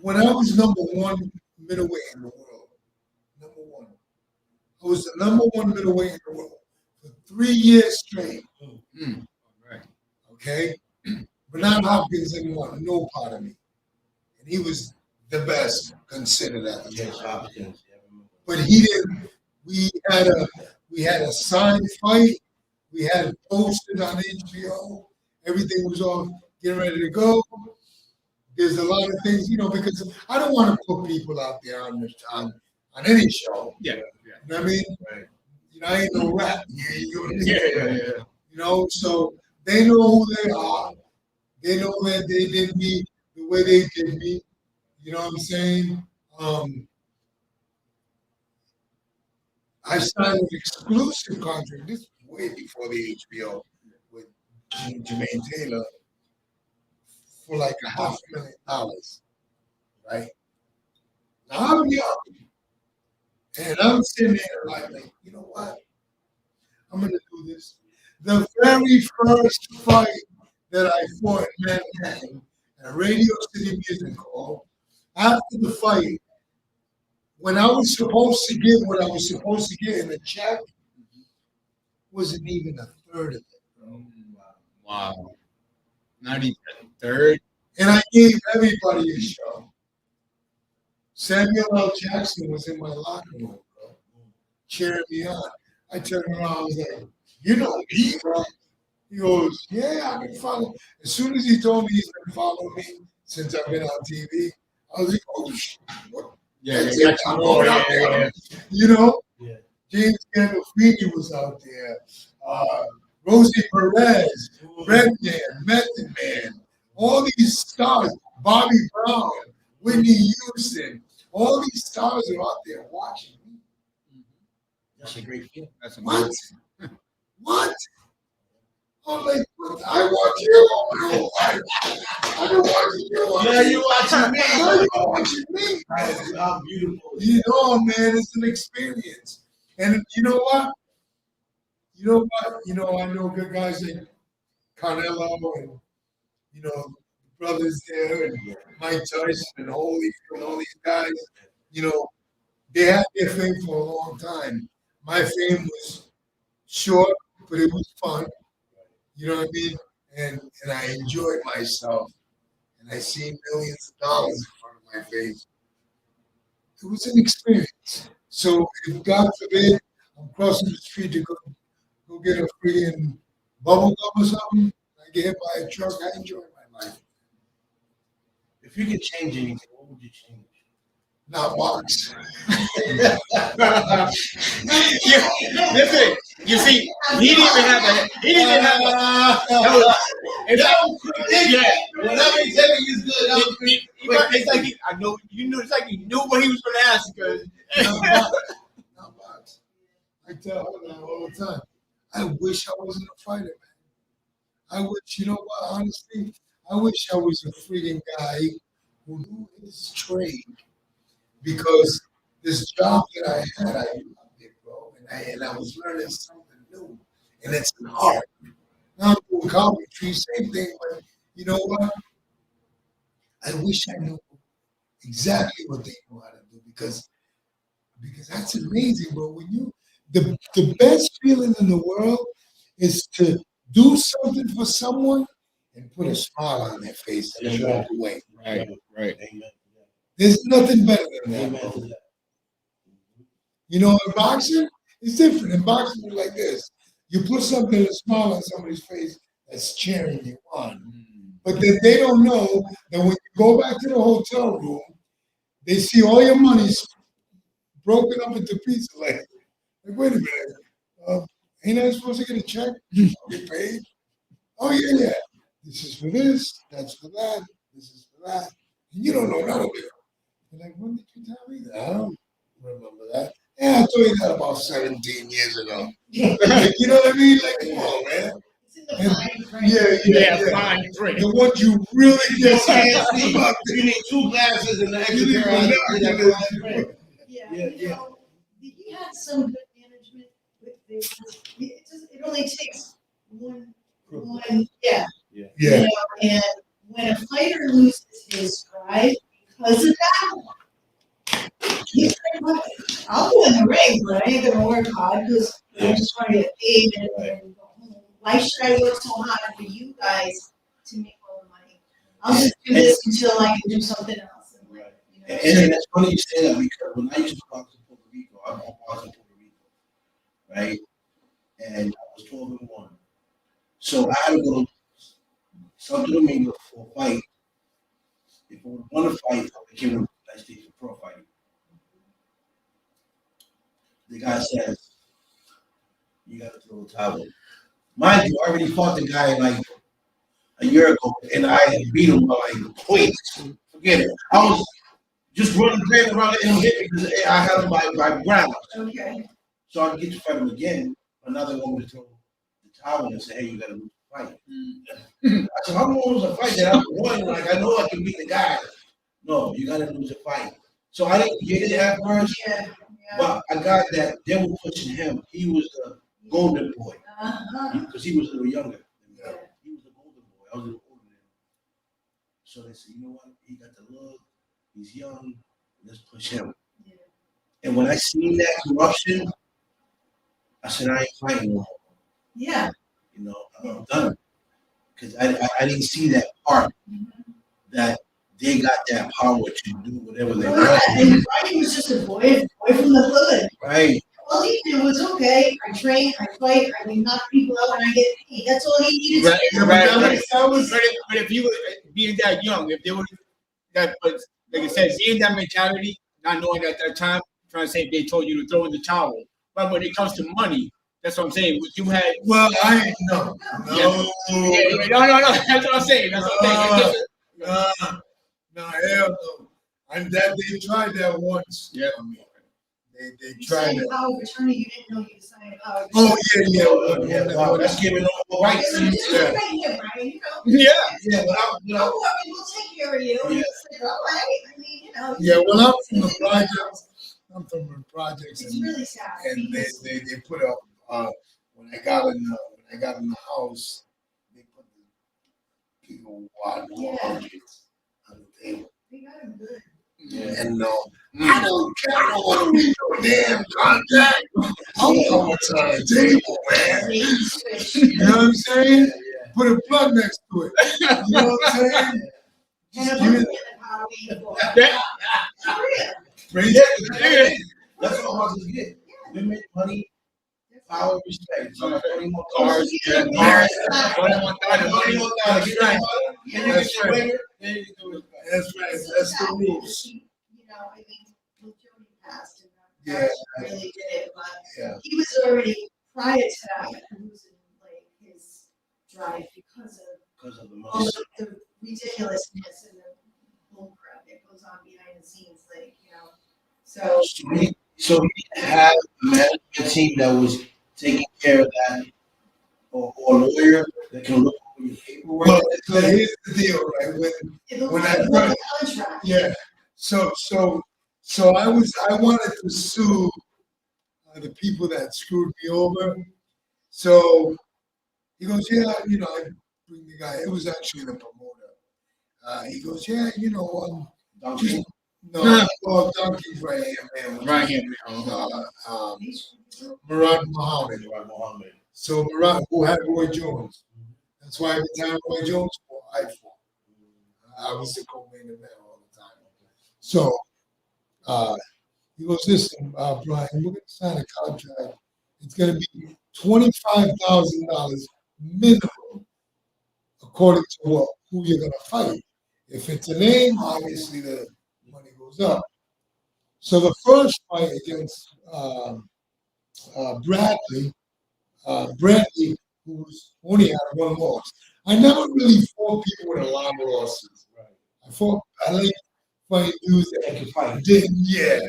Speaker 3: When I was number one middleweight in the world, number one, I was the number one middleweight in the world for 3 years straight.
Speaker 2: Right.
Speaker 3: Okay? Bernard Hopkins didn't want no part of me. And he was the best considered at the time. But he didn't. We had a signed fight. We had it posted on HBO. Everything was all getting ready to go. There's a lot of things, because I don't want to put people out there on any show.
Speaker 2: Yeah.
Speaker 3: You know what I mean?
Speaker 2: Right.
Speaker 3: I ain't no rap. So they know who they are. They know that they did me the way they did me. You know what I'm saying? I signed an exclusive contract. This was way before the HBO with Jermaine Taylor for like $500,000, right? Now I'm young, and I'm sitting there like, you know what? I'm gonna do this. The very first fight that I fought in Manhattan at Radio City Music Hall, after the fight, when I was supposed to get what I was supposed to get in the check, wasn't even a third of it.
Speaker 2: Wow. Not even a third.
Speaker 3: And I gave everybody a show. Samuel L. Jackson was in my locker room, bro, cheering me on. I turned around, I was like, you know me, bro? He goes, yeah, I've been following. As soon as he told me he's been following me since I've been on TV, I was like, oh, shit, what?
Speaker 2: Yeah.
Speaker 3: I'm going out there.
Speaker 1: Yeah.
Speaker 3: James Gandolfini was out there. Rosie Perez, Redman, Method Man, all these stars, Bobby Brown, Whitney Houston, all these stars are out there watching me.
Speaker 1: That's a great feeling.
Speaker 2: That's
Speaker 3: What?
Speaker 2: amazing.
Speaker 3: What? I'm like, I watch you all my whole life. I've been watching you.
Speaker 1: Yeah, you watching me.
Speaker 3: Now you're watching me.
Speaker 1: How beautiful.
Speaker 3: Man, it's an experience. And you know what? I know good guys like Carnello and, brothers there and Mike Tyson and Holyfield and all these guys, they had their fame for a long time. My fame was short, but it was fun. You know what I mean? And I enjoyed myself. And I see millions of dollars in front of my face. was an experience. So if God forbid I'm crossing the street to go get a freaking bubble gum or something, I get hit by a truck, I enjoy my life.
Speaker 1: If you could change anything, what would you change?
Speaker 3: Not box.
Speaker 2: Listen, you see, he didn't even have a. He didn't even have a. That was quick. Yeah.
Speaker 1: Whatever he's telling you is good. That was quick.
Speaker 2: It's like I know you knew. It's like you knew what he was going to ask because.
Speaker 3: Not box. I tell her that all the time. I wish I wasn't a fighter, man. I wish, you know what, honestly, I wish I was a freaking guy who knew his trade. Because this job that I had, I loved it, bro. And I was learning something new. And it's an art. Now I'm doing carpentry, same thing, but you know what? I wish I knew exactly what they know how to do because that's amazing, bro. When you the best feeling in the world is to do something for someone and put a smile on their face and then walk away.
Speaker 2: Right.
Speaker 1: Amen.
Speaker 3: There's nothing better than that,
Speaker 1: Amen to
Speaker 3: bro.
Speaker 1: that.
Speaker 3: You know, in boxing, it's different. In boxing, it's like this. You put something, a smile on somebody's face that's cheering you on. But then they don't know that when you go back to the hotel room, they see all your money's broken up into pieces. Like wait a minute. Ain't I supposed to get a check? Get paid? Oh, yeah. This is for this. That's for that. This is for that. And you don't know none of it. You're like, when did you tell me that? I don't remember that. Yeah, I told you that about 17 years ago. Like, you know what I mean? Like, come on, man.
Speaker 4: It's in the fine print.
Speaker 3: Yeah.
Speaker 2: Fine print.
Speaker 3: The ones you really just can't see.
Speaker 1: You need 2 glasses and an extra
Speaker 3: You need
Speaker 1: pair of
Speaker 3: one.
Speaker 1: eyes.
Speaker 4: Yeah,
Speaker 1: Yeah,
Speaker 4: you know, he had some good management with this. It only takes one, yeah.
Speaker 3: Yeah.
Speaker 4: You know, and when a fighter loses his stride because of that, he's like, "Look, I'll go in the ring, but I ain't gonna work hard because I'm just trying to get paid and go home. Why should I work so hard for you guys to make all the money? I'll just do this until I can do something else. And like, you know,
Speaker 1: And it's funny you say that because when I used to box in Puerto Rico, I boxed in Puerto Rico, right? And I was 12-1. So I had to go to Santo Domingo for a fight. If I would want to fight, I became a United States for pro fighting. The guy says, you got to throw a towel. Mind you, I already fought the guy like a year ago, and I had beat him by like points. Forget it. I was just running around letting him hit me because I had him by ground.
Speaker 4: okay.
Speaker 1: So I get to fight him again. Another one would throw the towel and say, hey, you got to lose the fight. I said, how am I going to lose a fight that I'm winning? Like, I know I can beat the guy. No, you got to lose a fight. So I didn't get it at first,
Speaker 4: Yeah.
Speaker 1: but I got that they were pushing him. He was the golden boy because he was a little younger.
Speaker 4: Yeah.
Speaker 1: He was the golden boy. I was a little older than him. So they said, you know what? He got the look. He's young. Let's push him.
Speaker 4: Yeah.
Speaker 1: And when I seen that corruption, I said, I ain't fighting no more.
Speaker 4: Yeah.
Speaker 1: You know, I'm done. Because I didn't see that part that they got that power to do whatever they want.
Speaker 4: And Brian was just a boy from the hood.
Speaker 1: Right.
Speaker 4: All he did was, okay, I train, I fight, I can knock people out and I get paid. That's all he needed to do.
Speaker 2: But if you were being that young, if they were that, but like I said, seeing that mentality, not knowing at that time, trying to say if they told you to throw in the towel. But when it comes to money, that's what I'm saying. What you had.
Speaker 3: Well, I ain't no.
Speaker 2: No, that's what I'm saying. That's what I'm saying.
Speaker 3: No, hell no. And that they tried that once.
Speaker 2: Yeah.
Speaker 3: I mean, they
Speaker 4: You
Speaker 3: tried
Speaker 4: signed
Speaker 3: that.
Speaker 4: power of attorney, you didn't know you signed a power of
Speaker 3: Oh
Speaker 4: attorney.
Speaker 3: yeah.
Speaker 1: Wow, that's giving all rights.
Speaker 4: It's
Speaker 1: Yeah.
Speaker 4: right here, Brian, you know.
Speaker 2: Yeah.
Speaker 1: Yeah, but
Speaker 4: Don't worry, we'll take care of you.
Speaker 1: Yeah.
Speaker 4: It's like, all right, I mean, you know.
Speaker 3: Yeah, well, I'm from the projects. I'm from the projects,
Speaker 4: It's
Speaker 3: and,
Speaker 4: really sad.
Speaker 3: and
Speaker 4: because-
Speaker 3: they put up when I got in the house, they put the gigawatt objects on the table.
Speaker 4: They got him good.
Speaker 1: Yeah.
Speaker 3: And I don't want to read no damn contract. I'm going to the table, man.
Speaker 4: They switch.
Speaker 3: You know what I'm saying?
Speaker 1: Yeah.
Speaker 3: Put a plug next to it. You know what I'm saying?
Speaker 4: And
Speaker 3: Just
Speaker 4: I'm
Speaker 3: give
Speaker 4: looking
Speaker 3: it.
Speaker 4: at how we go.
Speaker 2: Yeah.
Speaker 4: For real.
Speaker 3: Praise
Speaker 1: Yeah, that's all hustlers get. Women, money, power, respect. So like 20 more cars,
Speaker 2: Yeah,
Speaker 1: cars,
Speaker 2: cars,
Speaker 1: 21,000, Get that money, then you get
Speaker 3: That's
Speaker 1: your
Speaker 3: right.
Speaker 1: women, then you get the respect.
Speaker 3: That's right. That's the rules.
Speaker 4: You know, I mean, when Jody passed, and
Speaker 3: Yeah.
Speaker 4: that really did it, but
Speaker 3: Yeah.
Speaker 4: he was already, prior to that, losing like his drive because
Speaker 1: Because of the
Speaker 4: all
Speaker 1: money.
Speaker 4: the ridiculousness and the bullcrap that goes on behind the scenes, like, you know, so.
Speaker 1: So he had a management team that was taking care of that, or a lawyer that can look over your paperwork.
Speaker 3: Well, so here's the deal, right? When I
Speaker 4: The contract.
Speaker 3: yeah, so I wanted to sue the people that screwed me over. So he goes, yeah, I bring the guy. It was actually the promoter. He goes, yeah, just well, Donkey's right here, man.
Speaker 2: Right here.
Speaker 3: Murad Muhammad. So Murad, who had Roy Jones. That's why every time Roy Jones fought, I fought. I was the co-main event all the time. So he goes, listen, Brian, we're going to sign a contract. It's going to be $25,000 minimum, according to who you're going to fight. If it's a name, obviously the money goes up. So the first fight against Bradley, who only had one loss. I never really fought people with a lot of losses. I like fighting dudes that can fight. Yeah,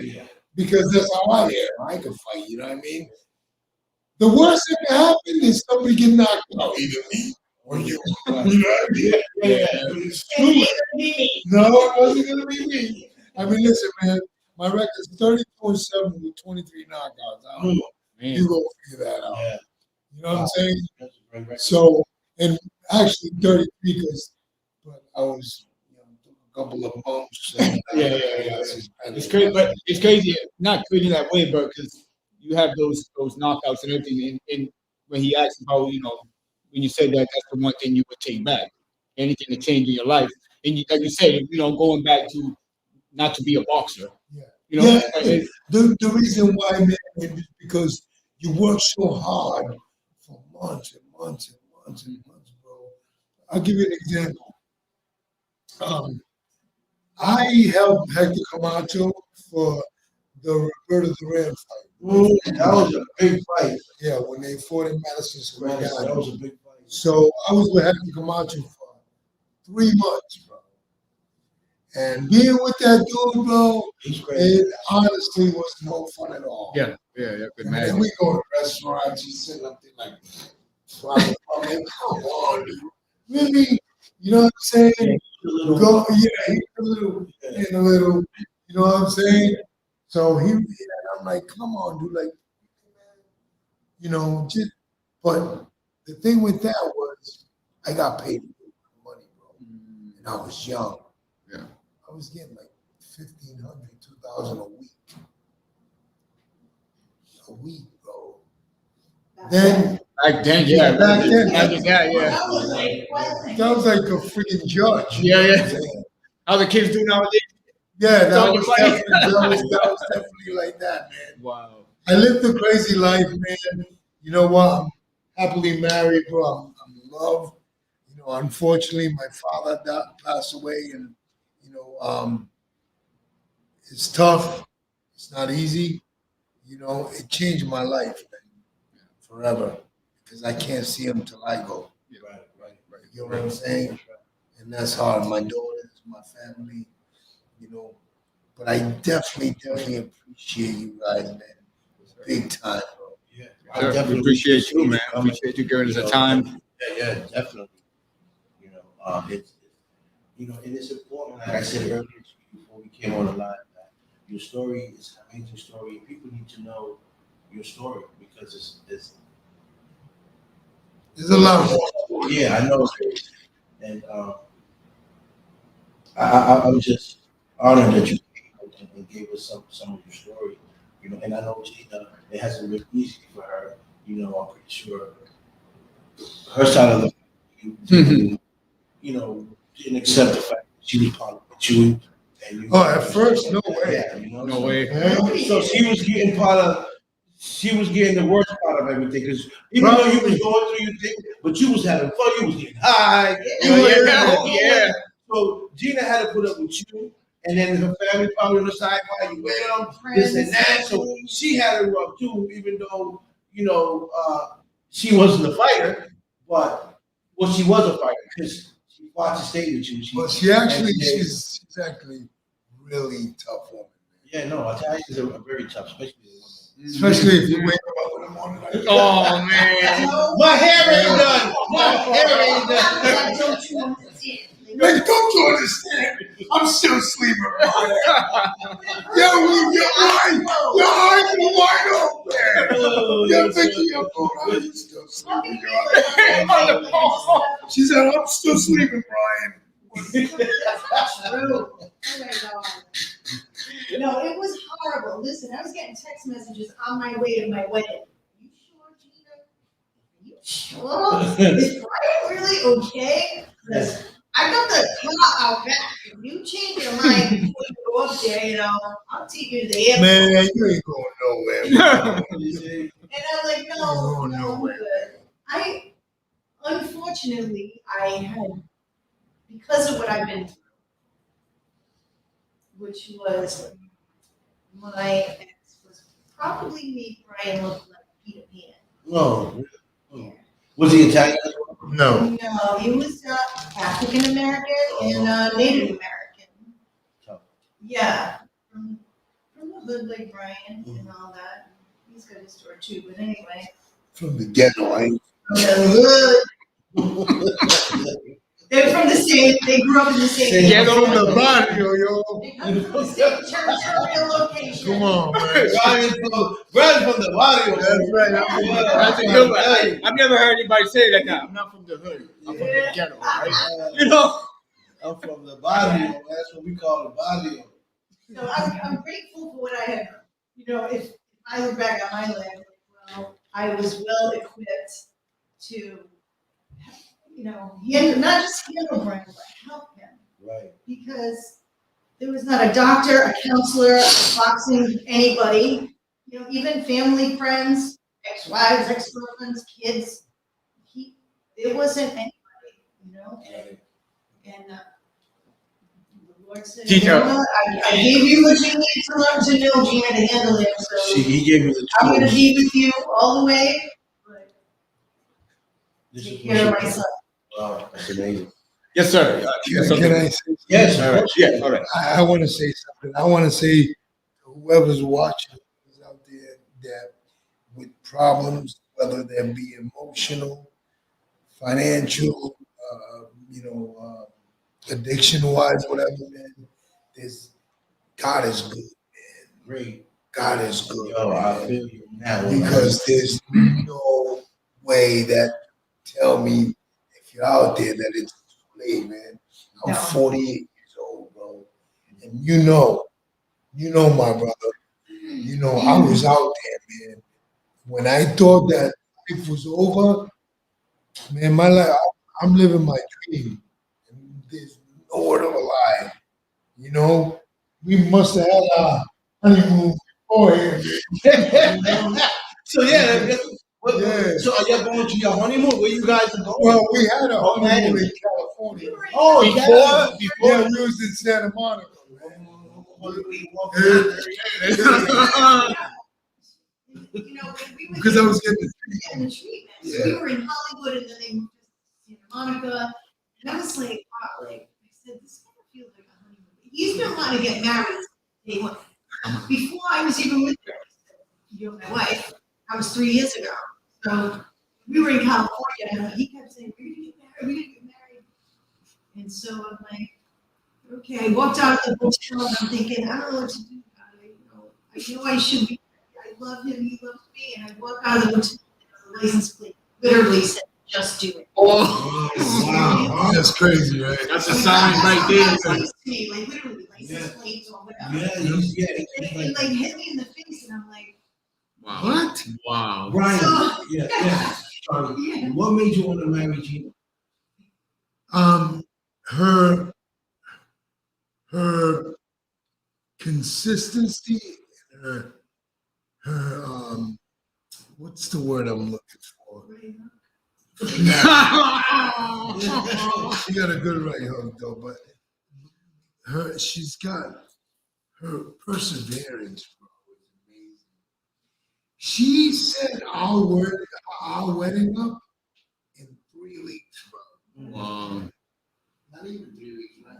Speaker 3: because that's how I am. I can fight. You know what I mean? The worst that can happen is somebody get knocked out, either me or you. You know what I mean? Yeah. No, it wasn't gonna be me. I mean, listen, man. My record's 32-7 with 23 knockouts. I don't know. You go figure that out.
Speaker 1: Yeah.
Speaker 3: You know what I'm saying? So, and actually 33 because, but I was a couple of bumps.
Speaker 2: Yeah. It's crazy, but it's crazy. Not crazy that way, but because you have those knockouts and everything. And when he asked about, when you said that, that's the one thing you would take back. Anything to change in your life, and like you said, going back to not to be a boxer.
Speaker 3: Yeah. The reason why, man, is because you work so hard for months and months and months and months, bro. I'll give you an example. I helped Hector Camacho for the Roberto Duran fight.
Speaker 1: That was a big fight.
Speaker 3: Yeah, when they fought in Madison Square Garden.
Speaker 1: That was a big fight.
Speaker 3: So I was with Hector Camacho for 3 months, bro. And being with that dude, bro, it honestly was no fun at all.
Speaker 2: Yeah. Good man.
Speaker 3: And we go to restaurants, he's sitting up there like, I'm like, come on, dude. Really? You know what I'm saying? Go, yeah, a little, you know what I'm saying? So I'm like, come on, dude, like, but the thing with that was, I got paid money, bro, and I was young.
Speaker 2: Yeah.
Speaker 3: I was getting like $1,500, $2,000 a week, bro. Then
Speaker 2: Back then, yeah.
Speaker 3: That was like a freaking judge.
Speaker 2: Yeah. How the kids do nowadays?
Speaker 3: Yeah,
Speaker 2: So
Speaker 3: that was definitely like that, man.
Speaker 2: Wow.
Speaker 3: I lived a crazy life, man. You know what? I'm happily married, bro. I'm in love. Unfortunately, my father passed away, and it's tough. It's not easy. It changed my life, man, forever, because I can't see him till I go.
Speaker 1: Right.
Speaker 3: You know what I'm saying? And that's hard. My daughters, my family, But I definitely appreciate you guys, man. Big time, bro.
Speaker 1: Yeah.
Speaker 2: I definitely appreciate you, man. Appreciate you giving us the time.
Speaker 1: Yeah, definitely. It is important, like I said earlier to you before we came on the line, that your story is an amazing story. People need to know your story because it's
Speaker 3: There's a lot more.
Speaker 1: Yeah, I know. And I'm just honored that you came and gave us some of your story. And I know Gina, it hasn't been easy for her. I'm pretty sure her side of the didn't accept the fact that she was part of you And you-
Speaker 3: Oh, at first, no way.
Speaker 1: Yeah, you know.
Speaker 2: No way.
Speaker 1: So she was getting the worst part of everything, because even though you was going through your thing, but you was having fun, you was getting high.
Speaker 2: Yeah.
Speaker 1: So Gina had to put up with you, and then her family probably on the side while you with them, this and that. So she had it rough too, even though, she wasn't a fighter, but she was a fighter because she fought to stay with you.
Speaker 3: Well, she's actually really tough woman.
Speaker 1: Yeah, no, Italians are very tough, especially the women.
Speaker 3: Especially if you wake up in the morning like that.
Speaker 2: Oh man.
Speaker 1: My hair ain't done. My hair ain't done.
Speaker 4: Don't you understand?
Speaker 3: Like, don't you understand? I'm still sleeping. Your eyes are wide open. You're thinking your phone. I'm still sleeping. She said, I'm still sleeping, Brian.
Speaker 4: True. Oh my God. No, it was horrible. Listen, I was getting text messages on my way to my wedding. You sure, Gina? You sure? Is Brian really okay? 'Cause I got the car out back. If you change your mind before you go up there, I'll take you to the airport.
Speaker 3: Man, you ain't going nowhere.
Speaker 4: And I'm like, no, I'm good. Unfortunately, I had, because of what I've been through, which was my ex was probably made Brian look like Peter Pan.
Speaker 1: No. Was he Italian?
Speaker 3: No.
Speaker 4: No, he was African American and Native American.
Speaker 1: Oh.
Speaker 4: Yeah, from the hood like Brian and all that. He's got his story too, but anyway.
Speaker 3: From the ghetto, I ain't.
Speaker 4: From the hood. They're from the same, they grew up in the same.
Speaker 2: Get
Speaker 3: From
Speaker 2: on
Speaker 3: the barrio, yo.
Speaker 4: They come from the same territorial location.
Speaker 3: Come on, man.
Speaker 1: Brian from the barrio.
Speaker 3: That's right.
Speaker 2: That's a good one. I've never heard anybody say that now. I'm not from the hood. I'm from the ghetto, right? You know?
Speaker 1: I'm from the barrio. That's what we call the barrio.
Speaker 4: So I'm grateful for what I have. If I look back at my life, well, I was well equipped to, not just handle Brian, but help him.
Speaker 1: Right.
Speaker 4: Because there was not a doctor, a counselor, a boxing, anybody, even family, friends, ex-wives, ex-girlfriends, kids. There wasn't anybody, And the Lord said, I gave you what you need to learn to know, Gina, to handle it. So
Speaker 1: He gave me the tools.
Speaker 4: I'm going to be with you all the way, but
Speaker 1: This
Speaker 4: take
Speaker 1: is
Speaker 4: care of
Speaker 1: what
Speaker 4: myself.
Speaker 1: Wow, that's amazing.
Speaker 2: Yes, sir.
Speaker 3: Can I say something?
Speaker 1: Yes, sir.
Speaker 2: Yeah, all right.
Speaker 3: I want to say something. I want to say to whoever's watching who's out there that with problems, whether they be emotional, financial, addiction-wise, whatever, man, God is good, man.
Speaker 1: Great.
Speaker 3: God is good.
Speaker 1: Yo, I
Speaker 3: man.
Speaker 1: feel you now.
Speaker 3: Because there's no way that tell me if you're out there that it's too late, man. I'm
Speaker 4: No.
Speaker 3: 48 years old, bro. And you know my brother. I was out there, man. When I thought that life was over, man, my life, I'm living my dream. And there's no word of a lie. We must have had our honeymoon beforehand.
Speaker 1: So yeah,
Speaker 3: Yeah.
Speaker 1: So are you going to your honeymoon? Where you guys are going?
Speaker 3: Well, we had a honeymoon in California.
Speaker 1: Oh,
Speaker 2: Before?
Speaker 3: Yeah, we was in Santa Monica. Because I was getting
Speaker 4: Getting the treatment. So
Speaker 3: Yeah.
Speaker 4: we were in Hollywood and then they moved to Santa Monica. And I was like, wow, I said, this kind of feels like a honeymoon. He's been wanting to get married since day one. Before I was even with her, my wife, I was 3 years ago. So we were in California and he kept saying, we're gonna get married, we're gonna get married. And so I'm like, okay, I walked out of the hotel and I'm thinking, I don't know what to do about it. I know I should be. I love him, he loves me. And I walked out of the hotel and the license plate literally said, just do it.
Speaker 2: Oh,
Speaker 3: wow, that's crazy, right?
Speaker 2: That's a sign right there.
Speaker 4: Like literally license plates or whatever.
Speaker 1: Yeah.
Speaker 4: It like hit me in the face and I'm like,
Speaker 2: Wow.
Speaker 3: What?
Speaker 2: Wow.
Speaker 1: Brian,
Speaker 4: So-
Speaker 1: yeah. Charlie,
Speaker 4: yeah.
Speaker 1: what made you want to marry Gina?
Speaker 3: Her consistency and her what's the word I'm looking for? She got a good right hook though, but she's got her perseverance, bro, is amazing. She set our wedding up in 3 weeks, bro.
Speaker 2: Wow.
Speaker 1: Not even 3 weeks, right?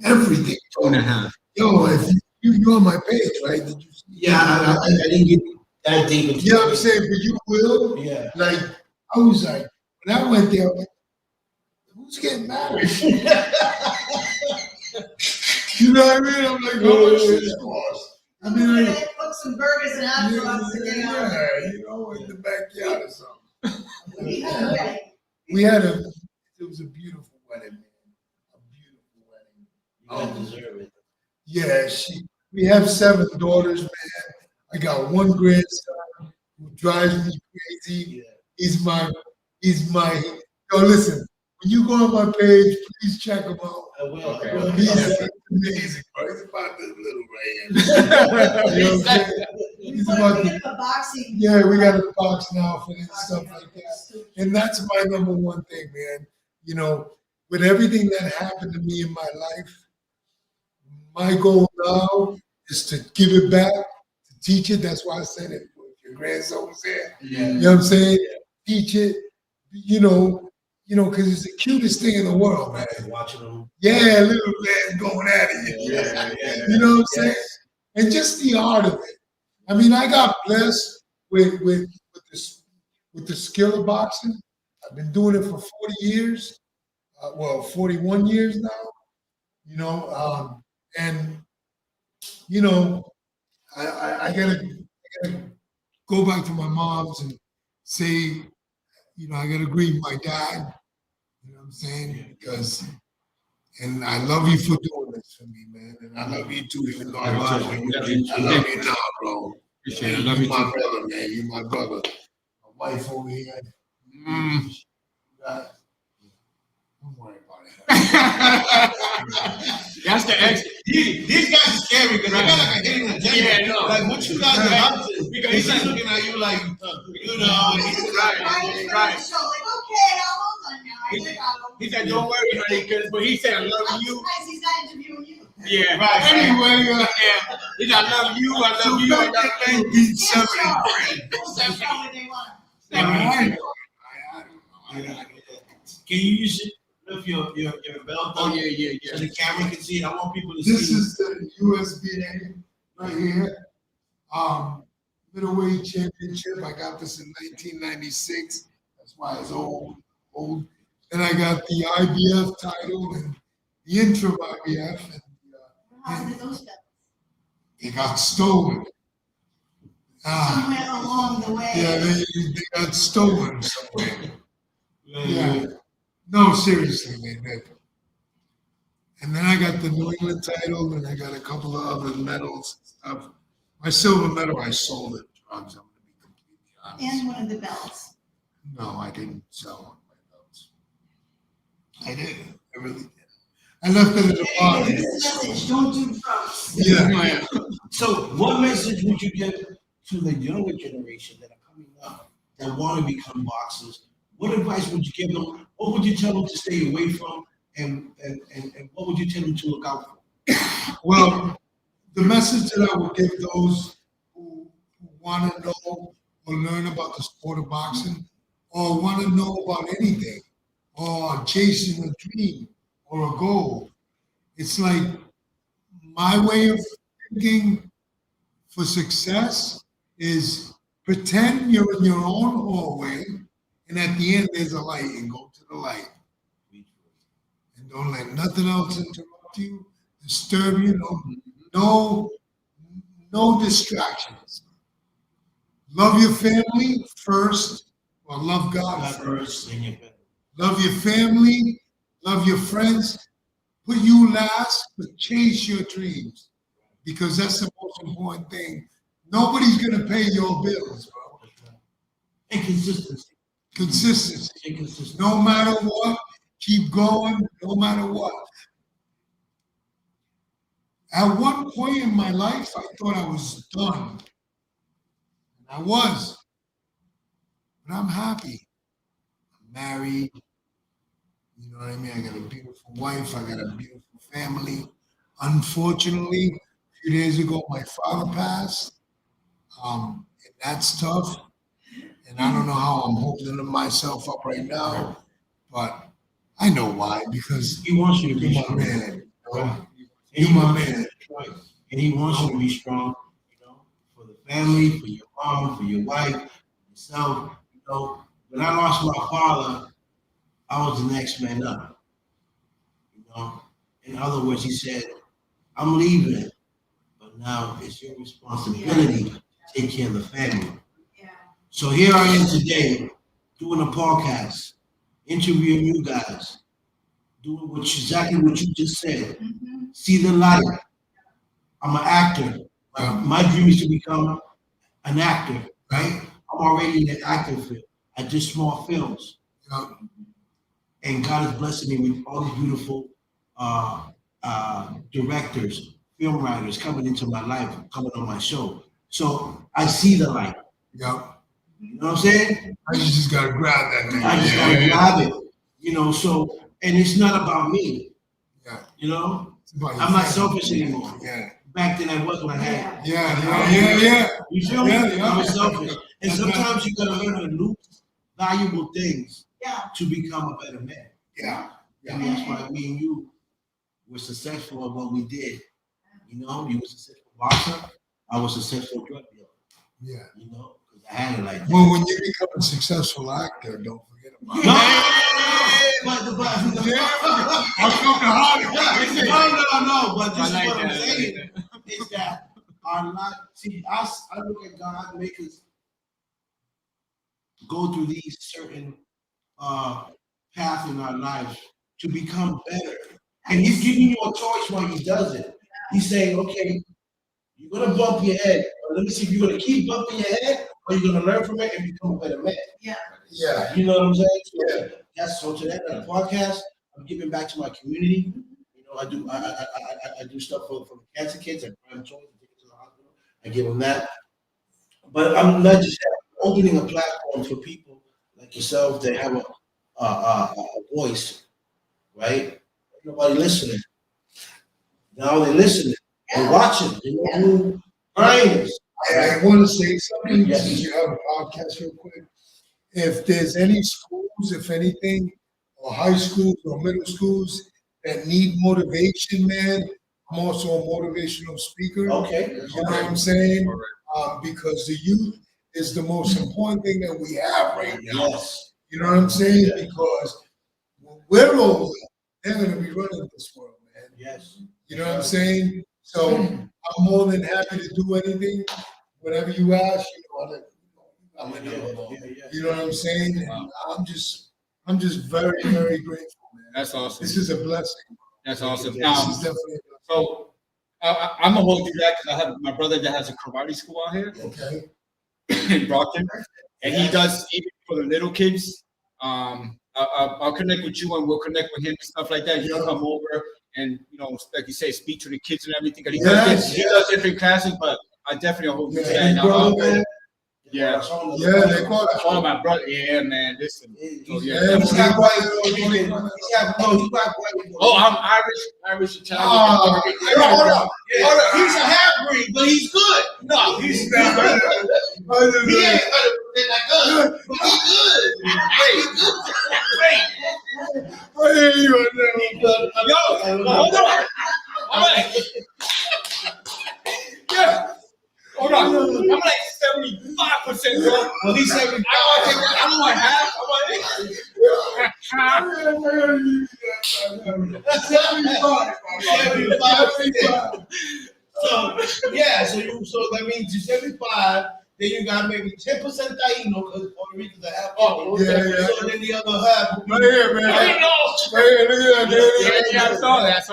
Speaker 3: Everything.
Speaker 2: 2.5.
Speaker 3: Yo, if you're on my page, right? Did you see?
Speaker 1: Yeah, I didn't get that deep into
Speaker 3: You know what I'm saying? But you will.
Speaker 1: Yeah.
Speaker 3: Like, I was like, when I went there, I'm like, who's getting married? You know what I mean? I'm like, how much does this cost? I mean,
Speaker 4: We're
Speaker 3: like,
Speaker 4: gonna cook some burgers and hot dogs today.
Speaker 3: yeah, you know, in the backyard or something.
Speaker 4: We had a wedding.
Speaker 3: It was a beautiful wedding, man. A beautiful wedding.
Speaker 1: You guys deserve it.
Speaker 3: Yeah, we have 7 daughters, man. I got 1 grandson who drives me crazy.
Speaker 1: Yeah.
Speaker 3: He's my, yo, listen, when you go on my page, please check him out.
Speaker 1: I will.
Speaker 2: Okay.
Speaker 1: I will.
Speaker 3: He's amazing, bro. He's about this little right here. You know what I'm saying?
Speaker 4: We
Speaker 3: He's
Speaker 4: put
Speaker 3: about
Speaker 4: a
Speaker 3: to,
Speaker 4: bit of a boxing.
Speaker 3: yeah, we got a box now for this stuff like that. And that's my number one thing, man. You know, with everything that happened to me in my life, my goal now is to give it back, to teach it. That's why I said it. If your grandson was there,
Speaker 1: Yeah.
Speaker 3: you know what I'm saying? Teach it, you know, because it's the cutest thing in the world, man.
Speaker 1: Watching them.
Speaker 3: Yeah, little man going at it.
Speaker 1: Yeah.
Speaker 3: You know what I'm saying? And just the art of it. I mean, I got blessed with the skill of boxing. I've been doing it for 40 years. 41 years now. You know, and you know, I gotta go back to my mom's and say, you know, I gotta greet my dad. You know what I'm saying? Because, and I love you for doing this for me, man. And I love you too, even though I love you. I love you now, bro.
Speaker 2: Appreciate it. I love you
Speaker 3: You're my
Speaker 2: too.
Speaker 3: brother, man. You're my brother. My wife over here. Don't worry about it.
Speaker 2: That's the extra.
Speaker 5: These guys are scary because they got like a hidden agenda.
Speaker 2: Yeah, no.
Speaker 5: Like what you guys are up to? Because he's like looking at you like, you know, he's
Speaker 2: Right.
Speaker 4: Right. So like, okay, hold on now. I got him.
Speaker 2: He said, "Don't worry, honey," but he said, "I love
Speaker 4: I'm
Speaker 2: you."
Speaker 4: surprised he's not interviewing you.
Speaker 2: Yeah.
Speaker 5: Right.
Speaker 3: Anyway,
Speaker 2: Yeah. He said, "I love you. I love you. I love you."
Speaker 3: beat
Speaker 4: Yeah,
Speaker 3: 70
Speaker 4: sure.
Speaker 3: grand.
Speaker 4: They'll say whatever they want.
Speaker 3: I know.
Speaker 5: Can you use it? Lift your belt
Speaker 2: Oh
Speaker 5: up
Speaker 2: yeah.
Speaker 5: so the camera can see it. I want people to
Speaker 3: This
Speaker 5: see.
Speaker 3: is the USBA right here. Middleweight championship. I got this in 1996. That's why it's old. Then I got the IBF title and the interim IBF. And,
Speaker 4: How did those go?
Speaker 3: they got stolen.
Speaker 4: Somewhere along the way.
Speaker 3: Yeah, they got stolen somewhere. Yeah. No, seriously, man. And then I got the New England title, and I got a couple of other medals and stuff. My silver medal, I sold at drugs. I'm going to be completely honest.
Speaker 4: And one of the belts.
Speaker 3: No, I didn't sell one of my belts. I didn't. I really did. I left it at the bottom.
Speaker 4: This message, don't do drugs.
Speaker 3: Yeah.
Speaker 1: So, what message would you give to the younger generation that are coming up that want to become boxers? What advice would you give them? What would you tell them to stay away from? And what would you tell them to look out for?
Speaker 3: Well, the message that I would give those who want to know or learn about the sport of boxing or want to know about anything or chasing a dream or a goal, it's like my way of thinking for success is pretend you're in your own hallway and at the end there's a light and go to the light. And don't let nothing else interrupt you, disturb you, no distractions. Love your family first, or love God first. Love your family, love your friends, put you last, but chase your dreams. Because that's the most important thing. Nobody's gonna pay your bills, bro.
Speaker 1: And consistency.
Speaker 3: Consistency. No matter what, keep going, no matter what. At one point in my life, I thought I was done. And I was. But I'm happy. I'm married. You know what I mean? I got a beautiful wife. I got a beautiful family. Unfortunately, a few days ago, my father passed. And that's tough. And I don't know how I'm holding myself up right now, but I know why, because
Speaker 1: He wants you to be
Speaker 3: you're my
Speaker 1: strong.
Speaker 3: man. You know?
Speaker 1: And
Speaker 3: You're my man.
Speaker 1: Right. And he wants you to be strong, you know, for the family, for your mom, for your wife, yourself. You know, when I lost my father, I was the next man up. You know, in other words, he said, "I'm leaving, but now it's your responsibility to take care of the family."
Speaker 4: Yeah.
Speaker 1: So here I am today, doing a podcast, interviewing you guys, doing exactly what you just said.
Speaker 4: Mhm.
Speaker 1: See the light. I'm an actor. My dream is to become an actor, right? I'm already in the acting field. I did small films. And God is blessing me with all these beautiful directors, film writers coming into my life, coming on my show. So I see the light.
Speaker 3: Yep.
Speaker 1: You know what I'm saying?
Speaker 3: I just gotta grab that man.
Speaker 1: I just gotta grab it. You know, so, and it's not about me.
Speaker 3: Yeah.
Speaker 1: You know?
Speaker 3: It's about your
Speaker 1: I'm not
Speaker 3: family.
Speaker 1: selfish anymore.
Speaker 3: Yeah.
Speaker 1: Back then I was when I had.
Speaker 3: Yeah.
Speaker 1: You feel me?
Speaker 3: Yeah.
Speaker 1: I was selfish. And sometimes you gotta learn to lose valuable things
Speaker 4: Yeah.
Speaker 1: to become a better man.
Speaker 3: Yeah.
Speaker 1: And that's why me and you were successful at what we did. You know, you were a successful boxer, I was a successful drug dealer.
Speaker 3: Yeah.
Speaker 1: You know, because I had it like that.
Speaker 3: Well, when you become a successful actor, don't forget about it.
Speaker 1: I'm
Speaker 3: talking hard.
Speaker 1: No, but this
Speaker 2: I like
Speaker 1: is what I'm
Speaker 2: that, I like
Speaker 1: saying is that our life, see, I look at God make us go through these certain paths in our lives to become better. And he's giving you a choice while he does it. He's saying, okay, you're gonna bump your head, but let me see if you're gonna keep bumping your head or you're gonna learn from it and become a better man.
Speaker 4: Yeah.
Speaker 3: Yeah.
Speaker 1: You know what I'm saying? So that's so today on the podcast, I'm giving back to my community. You know, I do stuff for the cancer kids. I buy them toys and take them to the hospital. I give them that. But I'm not just opening a platform for people like yourself that have a voice, right? Nobody listening. Now they're listening. They're watching. They know who Brian is.
Speaker 3: I want to say something,
Speaker 1: Yes.
Speaker 3: since you have a podcast real quick. If there's any schools, if anything, or high schools or middle schools that need motivation, man, I'm also a motivational speaker.
Speaker 1: Okay.
Speaker 3: You know what I'm saying? Because the youth is the most important thing that we have right now.
Speaker 1: Yes.
Speaker 3: You know what I'm saying? Because when we're older, they're going to be running this world, man.
Speaker 1: Yes.
Speaker 3: You know what I'm saying? So I'm more than happy to do anything, whatever you ask. You know what I'm saying? And I'm just very, very grateful, man.
Speaker 2: That's awesome.
Speaker 3: This is a blessing.
Speaker 2: That's awesome.
Speaker 3: This
Speaker 2: Now,
Speaker 3: is definitely
Speaker 2: so I'm gonna hold you that because I have my brother that has a karate school out here
Speaker 3: okay.
Speaker 2: in Brockton, and he does even for the little kids. I'll connect with you and we'll connect with him and stuff like that. He'll come over and like you say, speak to the kids and everything. And he does different classes, but I definitely hold you to that. Yeah.
Speaker 3: Yeah, they call it.
Speaker 2: Oh, my brother. Yeah, man. Listen.
Speaker 1: He's
Speaker 3: Yeah,
Speaker 1: got white.
Speaker 2: Oh, I'm Irish Italian.
Speaker 5: Hold up. He's a half-breed, but he's good. No, he's not. He ain't 100% that good, but he's good. He's good.
Speaker 3: I hear you right now.
Speaker 2: Yo, hold on. All right. Yeah. Hold on. I'm like 75%, bro.
Speaker 1: Well, he's 70.
Speaker 2: I'm like half.
Speaker 1: That's 75. 75. So that means you're 75. Then you got maybe 10% Taino because Puerto Rico's a half.
Speaker 3: Yeah.
Speaker 1: So then the other half.
Speaker 3: Right here, man.
Speaker 2: I know.
Speaker 3: Right here,
Speaker 2: Yeah, I saw that.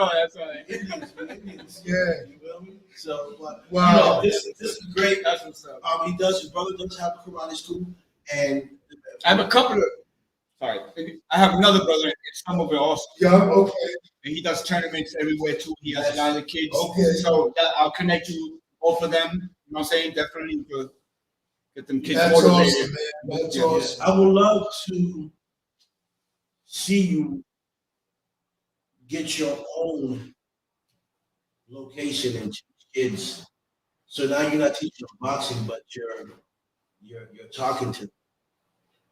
Speaker 3: Yeah.
Speaker 1: You feel me? So, but
Speaker 3: Wow.
Speaker 1: this is great.
Speaker 2: That's what's up.
Speaker 1: His brother does have a karate school, and
Speaker 2: I have a couple of sorry. I have another brother in Somerville also.
Speaker 3: Yeah, okay,
Speaker 2: And he does tournaments everywhere too. He has a lot of kids.
Speaker 3: Okay.
Speaker 2: So I'll connect you both of them. You know what I'm saying? Definitely to get them kids
Speaker 3: that's
Speaker 2: motivated.
Speaker 3: awesome, man, that's
Speaker 2: Yeah.
Speaker 3: awesome.
Speaker 1: I would love to see you get your own location and teach kids. So now you're not teaching them boxing, but you're talking to them,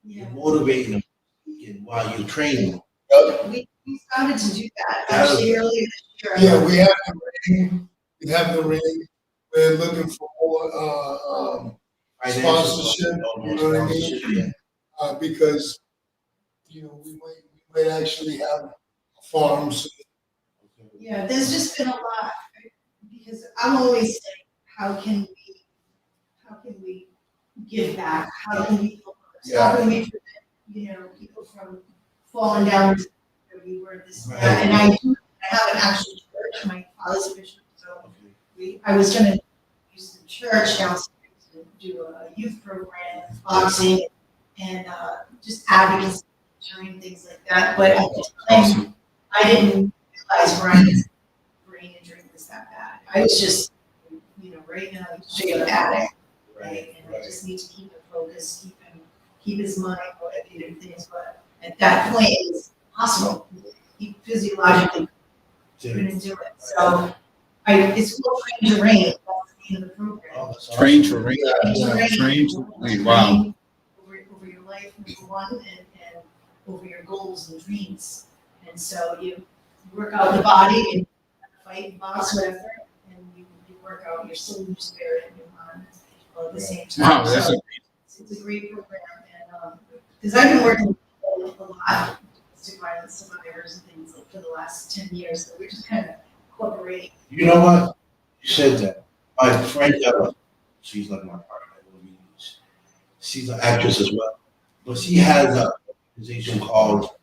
Speaker 4: Yeah.
Speaker 1: you're motivating them while you're training.
Speaker 4: We started to do that actually earlier this year.
Speaker 3: Yeah, we have the ring, we're looking for more, sponsorship, you know what I mean?
Speaker 1: Yeah.
Speaker 3: Because, you know, we might actually have farms.
Speaker 4: Yeah, there's just been a lot, because I'm always saying, how can we give back? How can we help others? How can we prevent, people from falling down to where we were this and that? And I have an actual church, my father's a bishop, so I was gonna use the church downstairs to do a youth program, boxing, and just advocacy, and things like that, but at the time, I didn't realize Brian's brain injury was that bad. I was just, right now, he's straight up addict, right? And I just need to keep him focused, keep his mind motivated and things, but at that point, it was impossible. He physiologically couldn't do it, so it's called Train to Reign, that's the name of the program.
Speaker 2: Train to ring.
Speaker 4: Train
Speaker 2: to ring. Wow.
Speaker 4: Over your life, number one, and over your goals and dreams. And so you work out the body and fight, box, whatever, and you work out your soul, your spirit, and your mind all at the same time.
Speaker 2: Wow, that's
Speaker 4: So it's a great program, and because I've been working a lot with domestic violence survivors and things like for the last 10 years, so we're just kind of incorporating.
Speaker 1: You know what? You said that. My friend Ella, she's like my partner. She's an actress as well, but she has an organization called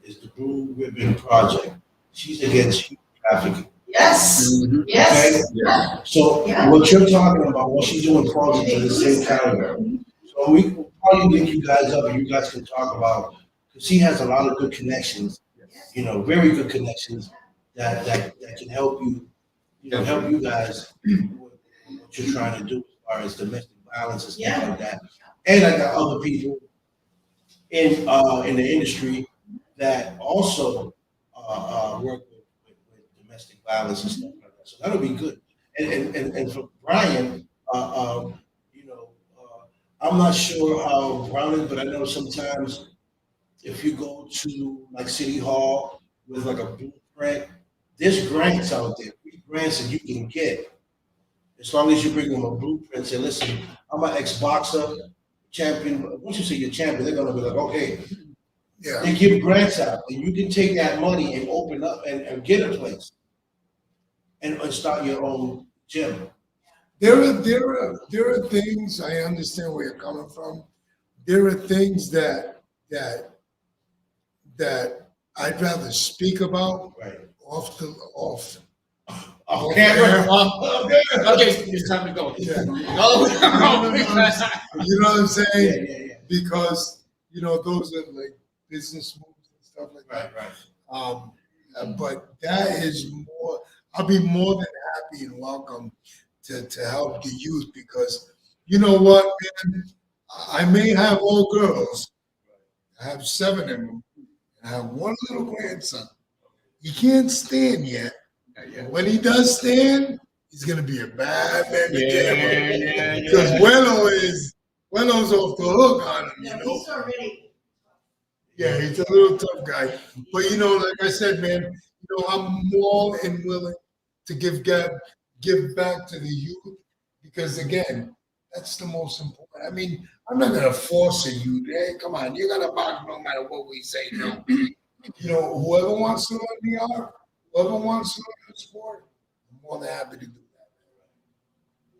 Speaker 1: it's the Blue Ribbon Project. She's against human trafficking.
Speaker 4: Yes, yes.
Speaker 1: Okay? Yeah. So what you're talking about, what she's doing falls into the same category. So we will probably link you guys up and you guys can talk about, because she has a lot of good connections, very good connections that can help you, help you guys with what you're trying to do as far as domestic violence and stuff like that. And I got other people in the industry that also work with domestic violence and stuff like that. So that'll be good. And for Brian, I'm not sure how Brown is, but I know sometimes if you go to like City Hall with like a blueprint, there's grants out there, free grants that you can get. As long as you bring them a blueprint, say, listen, I'm an ex-boxer, champion. Once you say you're champion, they're gonna be like, okay.
Speaker 3: Yeah.
Speaker 1: They give grants out, and you can take that money and open up and get a place, and start your own gym.
Speaker 3: There are things, I understand where you're coming from. There are things that I'd rather speak about off.
Speaker 2: Camera. Okay, it's time to go.
Speaker 3: Yeah.
Speaker 2: Oh,
Speaker 3: You know what I'm saying?
Speaker 1: Yeah.
Speaker 3: Because those are like business moves and stuff like that.
Speaker 1: Right.
Speaker 3: But that is more. I'll be more than happy and welcome to help the youth, because you know what, man, I may have all girls. I have 7 of them. I have 1 little grandson. He can't stand yet. When he does stand, he's gonna be a bad man to get with. Because Bueno's off the hook on him,
Speaker 4: He's already.
Speaker 3: Yeah, he's a little tough guy. But like I said, man, I'm more than willing to give back to the youth, because again, that's the most important. I mean, I'm not gonna force a youth. Hey, come on, you gotta box no matter what we say. No, whoever wants to learn the art, whoever wants to learn the sport, I'm more than happy to do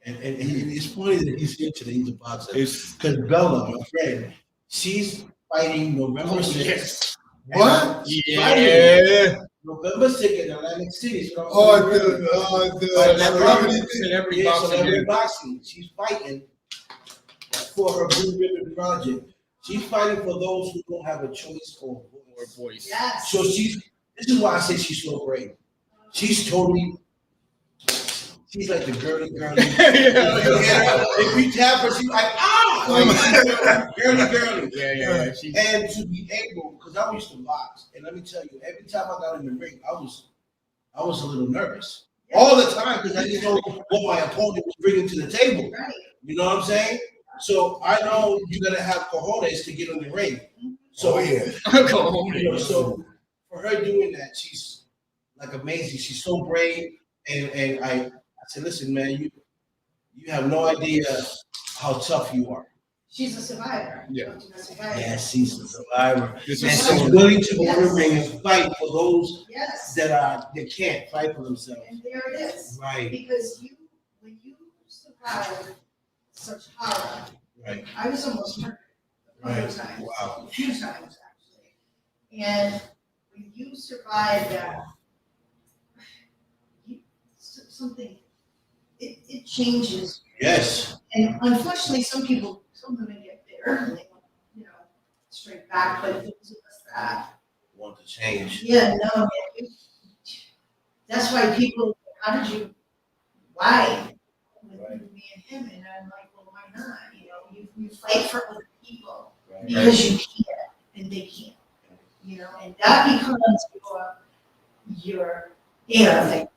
Speaker 3: that.
Speaker 1: And it's funny that he's here today. He's a boxer. Because Bella, my friend, she's fighting November 6th.
Speaker 3: What?
Speaker 2: Yeah.
Speaker 1: November 6th in Atlantic City. So
Speaker 2: Celebrity
Speaker 1: celebrity boxing. She's fighting for her Blue Ribbon Project. She's fighting for those who don't have a choice or
Speaker 2: Or
Speaker 1: voice.
Speaker 2: voice.
Speaker 4: Yes.
Speaker 1: So this is why I say she's so brave. She's totally, she's like the girly. If you tap her, she's like, ah! Girly.
Speaker 2: Yeah.
Speaker 1: And to be able, because I used to box, and let me tell you, every time I got in the ring, I was a little nervous. All the time, because I didn't know what my opponent was bringing to the table.
Speaker 4: Right.
Speaker 1: You know what I'm saying? So I know you gotta have cojones to get in the ring. So so for her doing that, she's like amazing. She's so brave, and I said, listen, man, you have no idea how tough you are.
Speaker 4: She's a survivor.
Speaker 2: Yeah.
Speaker 4: She's a survivor.
Speaker 1: Yes, she's a survivor,
Speaker 2: This
Speaker 1: and
Speaker 2: is
Speaker 1: she's
Speaker 2: so
Speaker 1: willing to go to the ring and fight for those
Speaker 4: Yes.
Speaker 1: that can't fight for themselves.
Speaker 4: And there it is.
Speaker 1: Right,
Speaker 4: Because when you survive such horror,
Speaker 1: right,
Speaker 4: I was almost murdered a
Speaker 1: right.
Speaker 4: few times.
Speaker 1: Wow.
Speaker 4: A few times, actually. And when you survive that, something, it changes.
Speaker 1: Yes.
Speaker 4: And unfortunately, some women get bitter and they want, straight back, but if it was that,
Speaker 1: Want to change.
Speaker 4: yeah, no, that's why people, why? With me and him, and I'm like, well, why not? You fight for other people because you can and they can't, and that becomes your thing,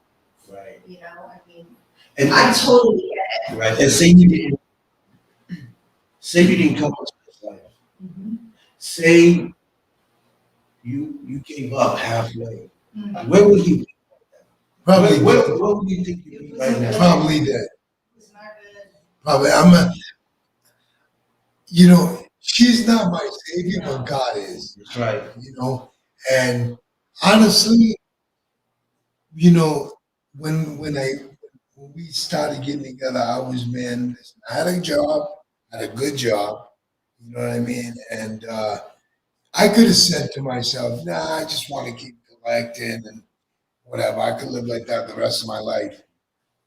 Speaker 1: Right.
Speaker 4: I mean,
Speaker 1: And
Speaker 4: I totally get it.
Speaker 1: right. And say you didn't come into this life.
Speaker 4: Mhm.
Speaker 1: Say you gave up halfway.
Speaker 4: Mhm.
Speaker 1: Where would you be?
Speaker 3: Probably
Speaker 1: Where
Speaker 3: dead.
Speaker 1: would you think you'd be right now?
Speaker 3: Probably dead.
Speaker 4: It's not good.
Speaker 3: Probably. She's not my savior, but God is.
Speaker 1: That's right.
Speaker 3: And honestly, when we started getting together, I was, man, listen, I had a job, had a good job, you know what I mean? And I could have said to myself, nah, I just want to keep collecting and whatever. I could live like that the rest of my life.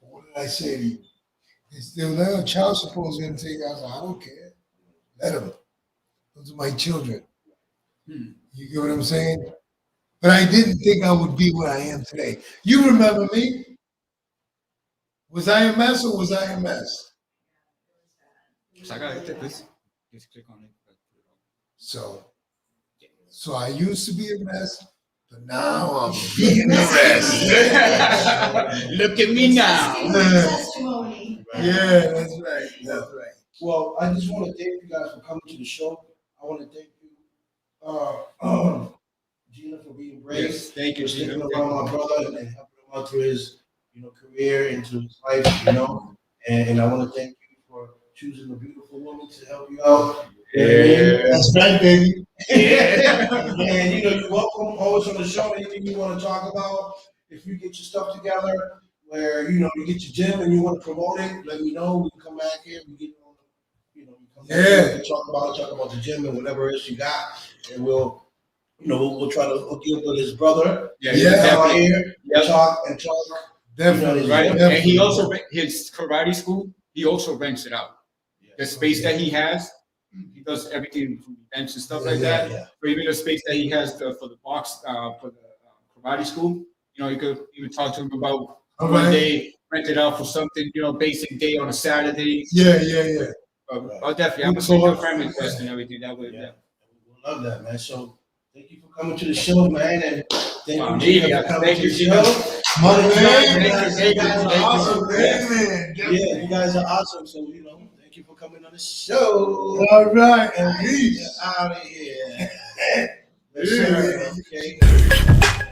Speaker 3: But what did I say to you? They were like, child support is going to take. I was like, I don't care. Let them. Those are my children. You get what I'm saying? But I didn't think I would be where I am today. You remember me? Was I a mess or was I a mess?
Speaker 2: So I gotta click this. Just click on it.
Speaker 3: So I used to be a mess, but now I'm being a mess.
Speaker 2: Look at me now.
Speaker 4: Testimony.
Speaker 3: Yeah, that's right. That's right.
Speaker 1: Well, I just want to thank you guys for coming to the show. I want to thank you, Gina, for being brave.
Speaker 2: Yes, thank you,
Speaker 1: for sticking
Speaker 2: Gina.
Speaker 1: around my brother and helping him out through his, career into his life, And I want to thank you for choosing a beautiful woman to help you out.
Speaker 2: Yeah.
Speaker 3: That's right, baby.
Speaker 1: Yeah. And you're welcome always on the show. Anything you want to talk about, if you get your stuff together, where you get your gym and you want to promote it, let me know. We can come back here. We get on, we come back here and talk about the gym and whatever else you got, and we'll try to hook you up with his brother.
Speaker 2: Yeah.
Speaker 1: Out here,
Speaker 2: Yep.
Speaker 1: talk.
Speaker 3: Definitely.
Speaker 2: Right.
Speaker 3: Definitely.
Speaker 2: And he also his karate school. He also rents it out. The space that he has, he does everything from events and stuff like that.
Speaker 1: Yeah.
Speaker 2: Or even the space that he has for the box for the karate school. You could even talk to him about one day rent it out for something. Basic day on a Saturday.
Speaker 3: Yeah.
Speaker 2: I'll definitely. I'm gonna send you a friend request and everything. That way.
Speaker 1: Yeah. We love that, man. So thank you for coming to the show, man, and thank you,
Speaker 2: Gina,
Speaker 1: for coming
Speaker 2: thank
Speaker 1: to
Speaker 2: you,
Speaker 1: the
Speaker 2: Gina.
Speaker 1: show.
Speaker 3: My man,
Speaker 2: Thank you.
Speaker 3: awesome, man.
Speaker 1: Yeah, you guys are awesome. So thank you for coming on the show.
Speaker 3: All right, and peace.
Speaker 1: Out of here. Yes, sir. Okay.